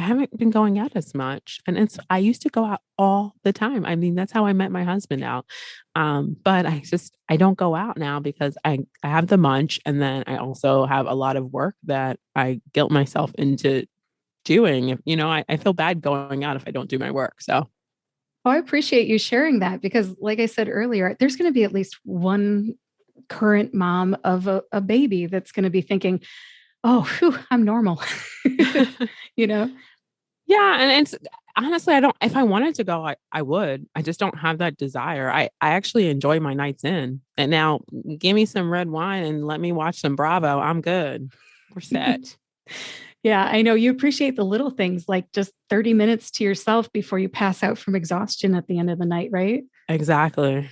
haven't been going out as much. And I used to go out all the time. I mean, that's how I met my husband out. But I don't go out now because I have the munch. And then I also have a lot of work that I guilt myself into doing. I feel bad going out if I don't do my work. So, Oh, I appreciate you sharing that because, like I said earlier, there's going to be at least one current mom of a baby that's going to be thinking, oh, phew, I'm normal. you know? yeah. And it's honestly, if I wanted to go, I would. I just don't have that desire. I actually enjoy my nights in. And now give me some red wine and let me watch some Bravo. I'm good. We're set. Yeah, I know you appreciate the little things like just 30 minutes to yourself before you pass out from exhaustion at the end of the night, right? Exactly.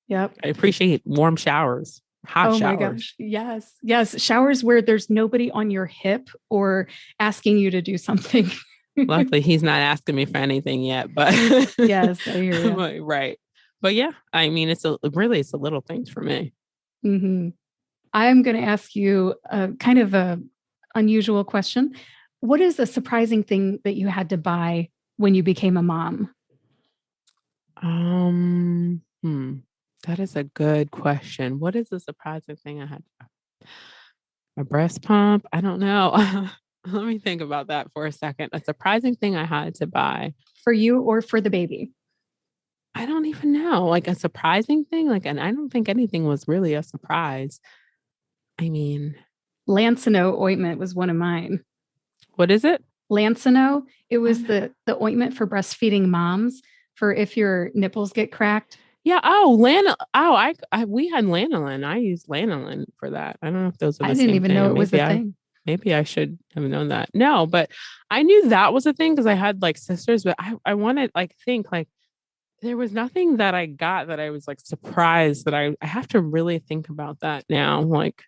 Yep. I appreciate warm showers, hot Oh my showers. gosh. Yes. Yes. Showers where there's nobody on your hip or asking you to do something. Luckily, he's not asking me for anything yet, but Yes, I hear you. right. But yeah, I mean, it's the little things for me. Hmm. I'm going to ask you a kind of a unusual question. What is a surprising thing that you had to buy when you became a mom? Um, hmm, that is a good question. What is the surprising thing I had? A breast pump? I don't know. Let me think about that for a second. A surprising thing I had to buy. For you or for the baby? I don't even know. Like a surprising thing. And I don't think anything was really a surprise. I mean, Lancino ointment was one of mine. what is it? Lancino, it was Oh, the ointment for breastfeeding moms for if your nipples get cracked. yeah. Oh, Lana. Oh, we had lanolin. I used lanolin for that. I don't know if those are I the didn't same even know thing. it was a thing. Maybe I should have known that. No, but I knew that was a thing because I had like sisters, but I wanted think like there was nothing that I got that I was like surprised that I have to really think about that now. Like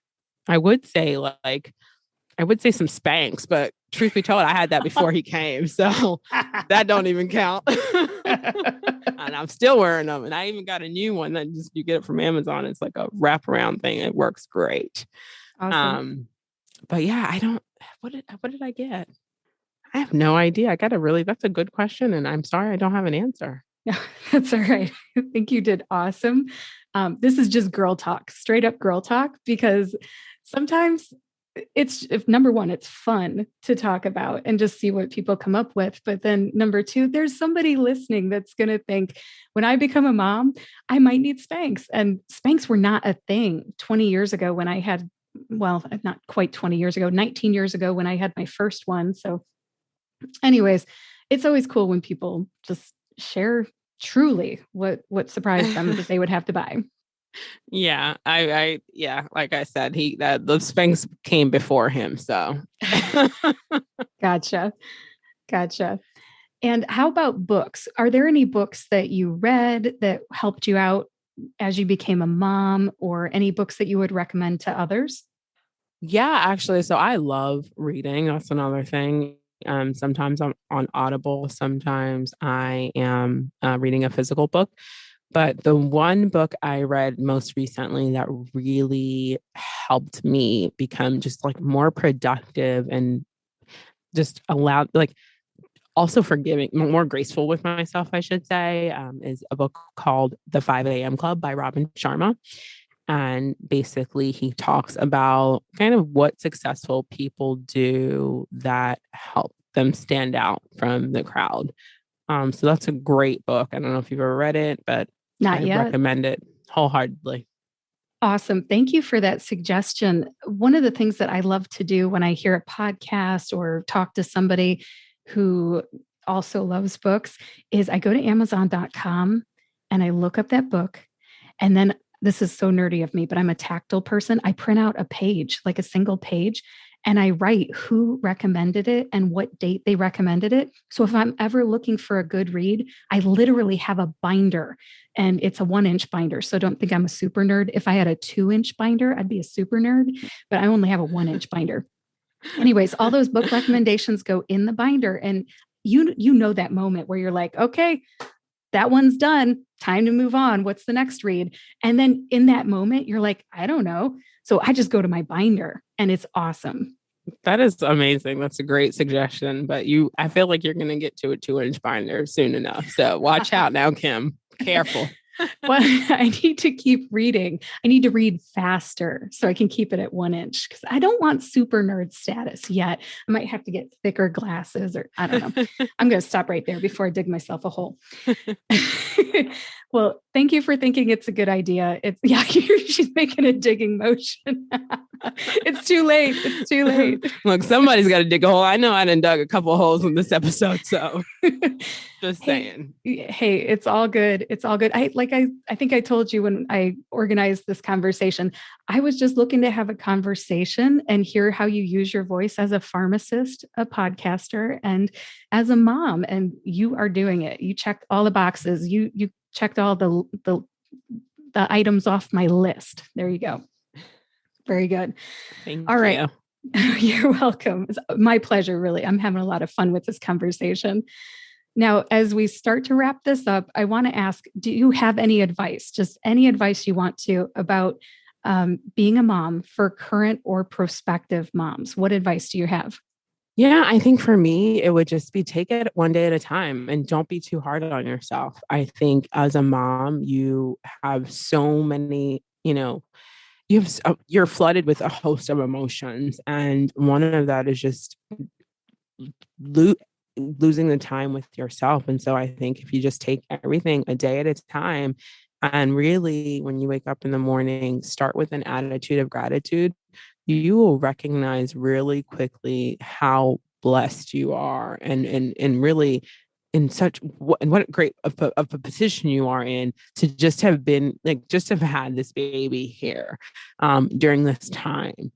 I would say like I would say some Spanx, but truth be told, I had that before he came. So that don't even count. And I'm still wearing them. And I even got a new one that just you get it from Amazon. It's like a wraparound thing. It works great. Awesome. Um, but yeah, I don't what did I get? I have no idea. That's a good question. And I'm sorry I don't have an answer. No, that's all right. I think you did awesome. This is just girl talk, straight up girl talk, because sometimes it's if number one, it's fun to talk about and just see what people come up with. But then number two, there's somebody listening that's going to think when I become a mom, I might need Spanx. And Spanx were not a thing 20 years ago when I had, well, not quite 20 years ago, 19 years ago when I had my first one. So, anyways, it's always cool when people just share truly what surprised them that they would have to buy. Yeah, yeah, like I said, the Spanx came before him, so Gotcha. Gotcha. And how about books? Are there any books that you read that helped you out as you became a mom, or any books that you would recommend to others? yeah, actually, so I love reading. That's another thing. Sometimes I'm on Audible, sometimes I am reading a physical book. But the one book I read most recently that really helped me become just like more productive and just allowed like also forgiving, more graceful with myself, I should say, is a book called The 5 a.m. Club by Robin Sharma. And basically, he talks about kind of what successful people do that help them stand out from the crowd. So that's a great book. I don't know if you've ever read it, but Not I yet. recommend it wholeheartedly. Awesome. Thank you for that suggestion. One of the things that I love to do when I hear a podcast or talk to somebody who also loves books is I go to Amazon.com and I look up that book. And then this is so nerdy of me, but I'm a tactile person. I print out a page, like a single page, and I write who recommended it and what date they recommended it. So if I'm ever looking for a good read, I literally have a binder and it's a 1-inch binder. So don't think I'm a super nerd. If I had a 2-inch binder, I'd be a super nerd, but I only have a 1-inch binder. Anyways, all those book recommendations go in the binder. And you know that moment where you're like, okay, that one's done. Time to move on. What's the next read? And then in that moment, you're like, I don't know. So I just go to my binder and it's awesome. That is amazing. That's a great suggestion. But I feel like you're going to get to a 2-inch binder soon enough. So watch out now, Kim. Careful. But I need to keep reading. I need to read faster so I can keep it at 1 inch because I don't want super nerd status yet. I might have to get thicker glasses or I don't know. I'm going to stop right there before I dig myself a hole. Well, thank you for thinking it's a good idea. She's making a digging motion. It's too late. It's too late. Look, somebody's got to dig a hole. I know I done dug a couple of holes in this episode, so just saying. Hey, it's all good. It's all good. I think I told you when I organized this conversation, I was just looking to have a conversation and hear how you use your voice as a pharmacist, a podcaster, and as a mom. And you are doing it. You checked all the boxes. You checked all the items off my list. There you go. Very good. Thank all right. you. You're welcome. It's my pleasure, really. I'm having a lot of fun with this conversation. Now, as we start to wrap this up, I want to ask, do you have any advice, just any advice you want to about being a mom for current or prospective moms? What advice do you have? Yeah, I think for me, it would just be take it one day at a time and don't be too hard on yourself. I think as a mom, you have so many, you're flooded with a host of emotions. And one of that is just losing the time with yourself. And so I think if you just take everything a day at a time and really, when you wake up in the morning, start with an attitude of gratitude, you will recognize really quickly how blessed you are and really in what a great of a position you are in to just have had this baby here during this time.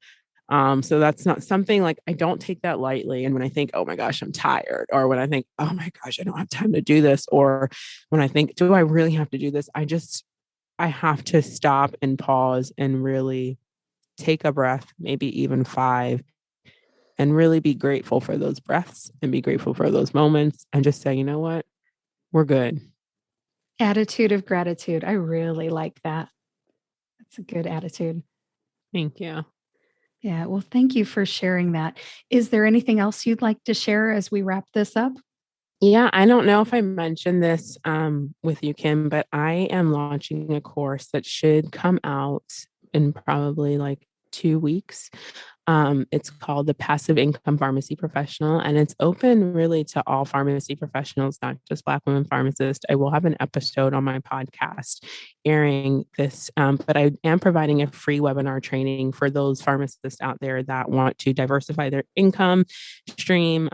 So that's not something like I don't take that lightly. And when I think, oh my gosh, I'm tired, or when I think, oh my gosh, I don't have time to do this, or when I think, do I really have to do this? I have to stop and pause and really take a breath, maybe even 5, and really be grateful for those breaths and be grateful for those moments and just say, you know what, we're good. Attitude of gratitude. I really like that. That's a good attitude. Thank you. Yeah. Well, thank you for sharing that. Is there anything else you'd like to share as we wrap this up? Yeah, I don't know if I mentioned this with you, Kim, but I am launching a course that should come out in probably like 2 weeks. It's called the Passive Income Pharmacy Professional, and it's open really to all pharmacy professionals, not just Black women pharmacists. I will have an episode on my podcast airing this, but I am providing a free webinar training for those pharmacists out there that want to diversify their income stream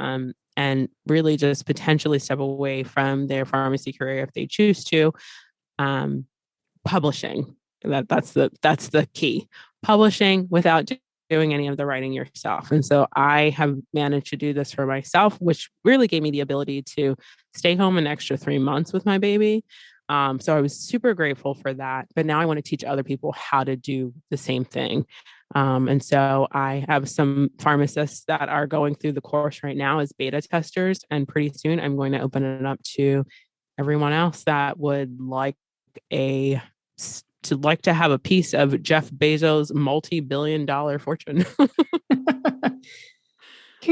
and really just potentially step away from their pharmacy career if they choose to. Publishing, that's the key. Publishing without doing any of the writing yourself. And so I have managed to do this for myself, which really gave me the ability to stay home an extra 3 months with my baby. So I was super grateful for that. But now I want to teach other people how to do the same thing. And so I have some pharmacists that are going through the course right now as beta testers. And pretty soon I'm going to open it up to everyone else that would like to have a piece of Jeff Bezos' multi-billion-dollar fortune.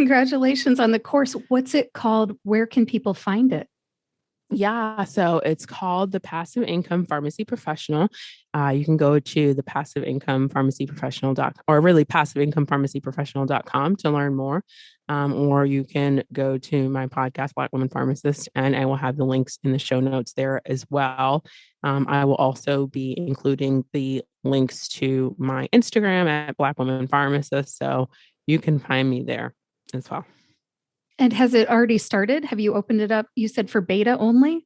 congratulations on the course. What's it called? Where can people find it? Yeah, so it's called the Passive Income Pharmacy Professional. You can go to the Passive Income Pharmacy Professional or really passiveincomePharmacyProfessional.com to learn more. Or you can go to my podcast, Black Women Pharmacist, and I will have the links in the show notes there as well. I will also be including the links to my Instagram at Black Women Pharmacist, so you can find me there as well. And has it already started? Have you opened it up? You said for beta only?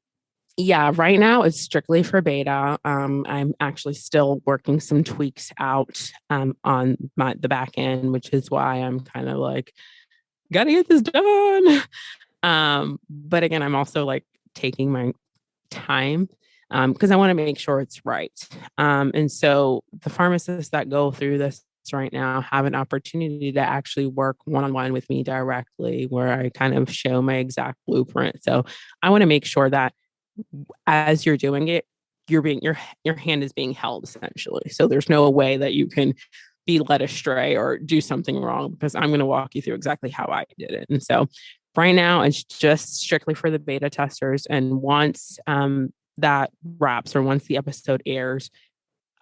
Yeah, right now it's strictly for beta. I'm actually still working some tweaks out on the back end, which is why I'm kind of like, gotta get this done. But again, I'm also like taking my time because I want to make sure it's right. And so the pharmacists that go through this right now have an opportunity to actually work one-on-one with me directly, where I kind of show my exact blueprint. So I want to make sure that as you're doing it, your hand is being held essentially. So there's no way that you can be led astray or do something wrong, because I'm going to walk you through exactly how I did it. And so right now it's just strictly for the beta testers. And once that wraps, or once the episode airs,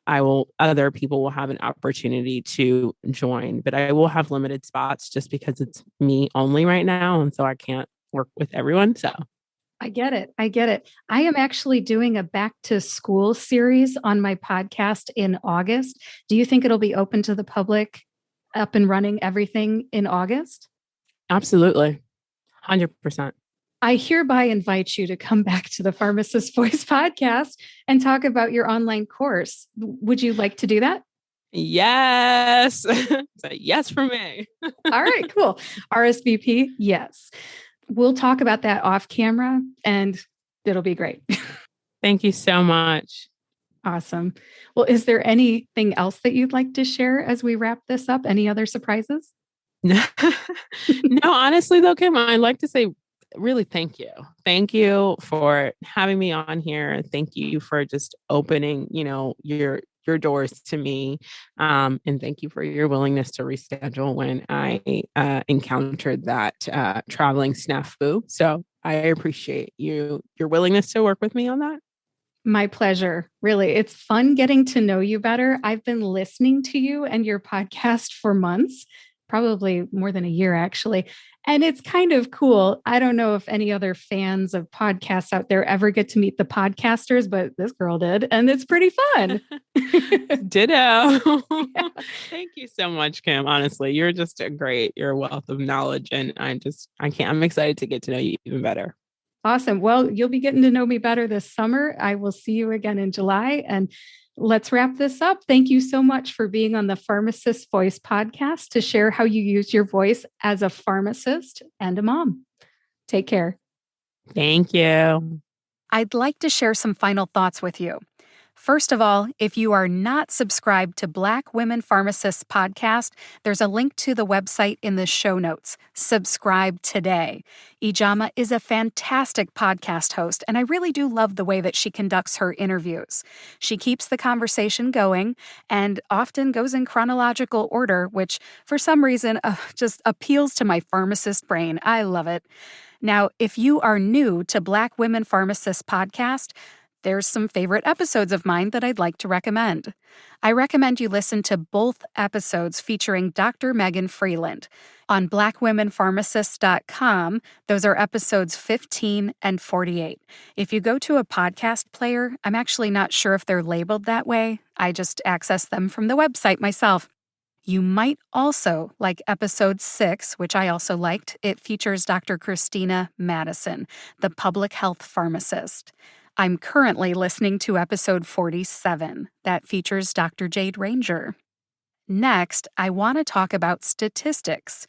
other people will have an opportunity to join, but I will have limited spots just because it's me only right now. And so I can't work with everyone. So I get it. I get it. I am actually doing a back to school series on my podcast in August. Do you think it'll be open to the public, up and running, everything in August? absolutely. 100%. I hereby invite you to come back to the Pharmacist Voice podcast and talk about your online course. Would you like to do that? Yes. It's a yes for me. All right, cool. RSVP, yes. We'll talk about that off camera and it'll be great. Thank you so much. Awesome. Well, is there anything else that you'd like to share as we wrap this up? Any other surprises? No, honestly though, Kim, I'd like to say really thank you. Thank you for having me on here. Thank you for just opening, your doors to me. And thank you for your willingness to reschedule when I encountered that traveling snafu. So I appreciate your willingness to work with me on that. My pleasure. Really, it's fun getting to know you better. I've been listening to you and your podcast for months, probably more than a year, actually. And it's kind of cool. I don't know if any other fans of podcasts out there ever get to meet the podcasters, but this girl did. And it's pretty fun. Ditto. Yeah. Thank you so much, Kim. Honestly, you're just you're a wealth of knowledge. And I'm excited to get to know you even better. Awesome. Well, you'll be getting to know me better this summer. I will see you again in July. And let's wrap this up. Thank you so much for being on the Pharmacist Voice podcast to share how you use your voice as a pharmacist and a mom. Take care. Thank you. I'd like to share some final thoughts with you. First of all, if you are not subscribed to Black Women Pharmacists podcast, there's a link to the website in the show notes. Subscribe today. Ijeoma is a fantastic podcast host, and I really do love the way that she conducts her interviews. She keeps the conversation going and often goes in chronological order, which for some reason just appeals to my pharmacist brain. I love it. Now, if you are new to Black Women Pharmacists podcast, there's some favorite episodes of mine that I'd like to recommend. I recommend you listen to both episodes featuring Dr. Megan Freeland. On blackwomenpharmacists.com, those are episodes 15 and 48. If you go to a podcast player, I'm actually not sure if they're labeled that way. I just access them from the website myself. You might also like episode 6, which I also liked. It features Dr. Christina Madison, the public health pharmacist. I'm currently listening to episode 47 that features Dr. Jade Ranger. Next, I want to talk about statistics.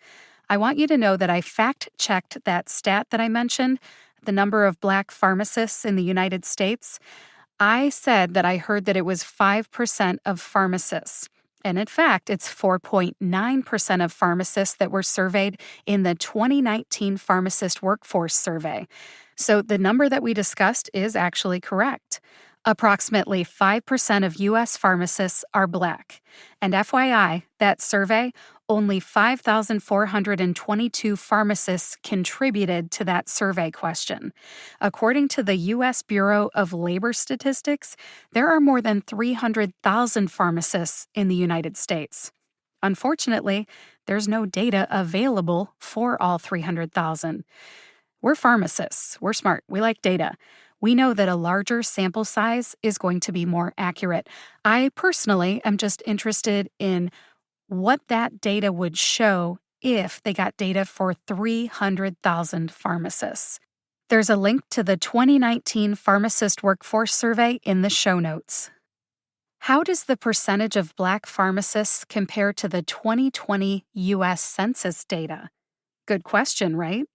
I want you to know that I fact-checked that stat that I mentioned, the number of Black pharmacists in the United States. I said that I heard that it was 5% of pharmacists. And in fact, it's 4.9% of pharmacists that were surveyed in the 2019 Pharmacist Workforce Survey. So the number that we discussed is actually correct. Approximately 5% of U.S. pharmacists are Black. And FYI, that survey Only 5,422 pharmacists contributed to that survey question. According to the U.S. Bureau of Labor Statistics, there are more than 300,000 pharmacists in the United States. Unfortunately, there's no data available for all 300,000. We're pharmacists. We're smart. We like data. We know that a larger sample size is going to be more accurate. I personally am just interested in what that data would show if they got data for 300,000 pharmacists. There's a link to the 2019 Pharmacist Workforce Survey in the show notes. How does the percentage of Black pharmacists compare to the 2020 U.S. Census data? Good question, right?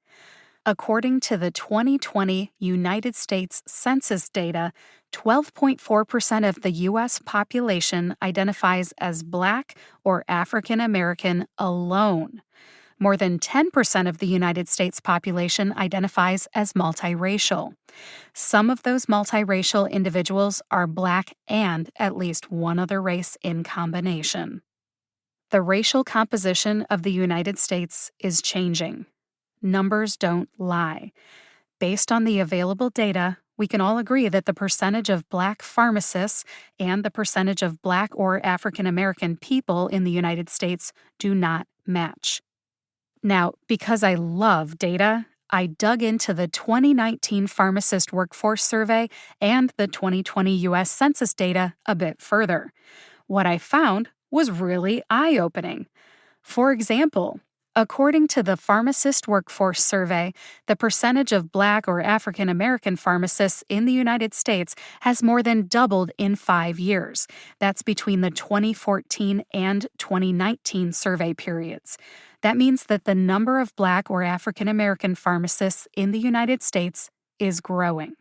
According to the 2020 United States Census data, 12.4% of the U.S. population identifies as Black or African American alone. More than 10% of the United States population identifies as multiracial. Some of those multiracial individuals are Black and at least one other race in combination. The racial composition of the United States is changing. Numbers don't lie. Based on the available data, we can all agree that the percentage of Black pharmacists and the percentage of Black or African American people in the United States do not match. Now, because I love data, I dug into the 2019 Pharmacist Workforce Survey and the 2020 U.S. Census data a bit further. What I found was really eye-opening. For example, according to the Pharmacist Workforce Survey, the percentage of Black or African American pharmacists in the United States has more than doubled in 5 years. That's between the 2014 and 2019 survey periods. That means that the number of Black or African American pharmacists in the United States is growing.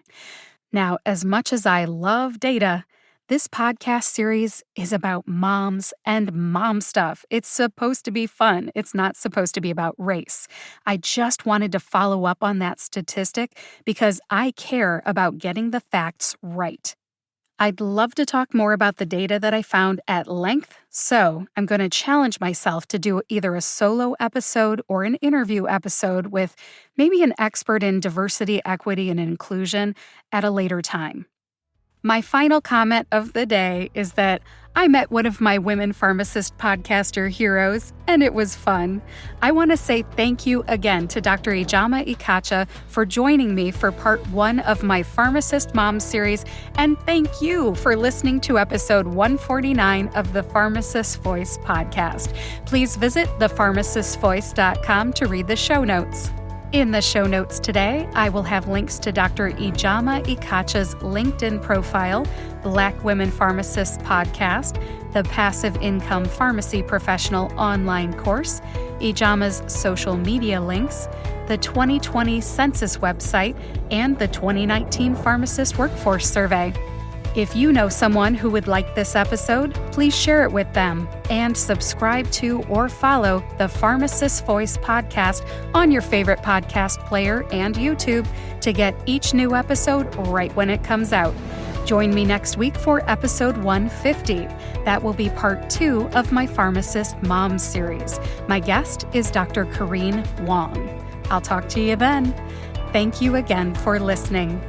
Now, as much as I love data, this podcast series is about moms and mom stuff. It's supposed to be fun. It's not supposed to be about race. I just wanted to follow up on that statistic because I care about getting the facts right. I'd love to talk more about the data that I found at length, so I'm going to challenge myself to do either a solo episode or an interview episode with maybe an expert in diversity, equity, and inclusion at a later time. My final comment of the day is that I met one of my women pharmacist podcaster heroes, and it was fun. I want to say thank you again to Dr. Ijeoma Ekeocha for joining me for part 1 of my Pharmacist Moms Series, and thank you for listening to episode 149 of the Pharmacist Voice podcast. Please visit thepharmacistvoice.com to read the show notes. In the show notes today, I will have links to Dr. Ijeoma Ekeocha's LinkedIn profile, Black Women Pharmacists podcast, the Passive Income Pharmacy Professional online course, Ijeoma's social media links, the 2020 Census website, and the 2019 Pharmacist Workforce Survey. If you know someone who would like this episode, please share it with them and subscribe to or follow the Pharmacist Voice podcast on your favorite podcast player and YouTube to get each new episode right when it comes out. Join me next week for episode 150. That will be part 2 of my Pharmacist Moms series. My guest is Dr. Corrine Wong. I'll talk to you then. Thank you again for listening.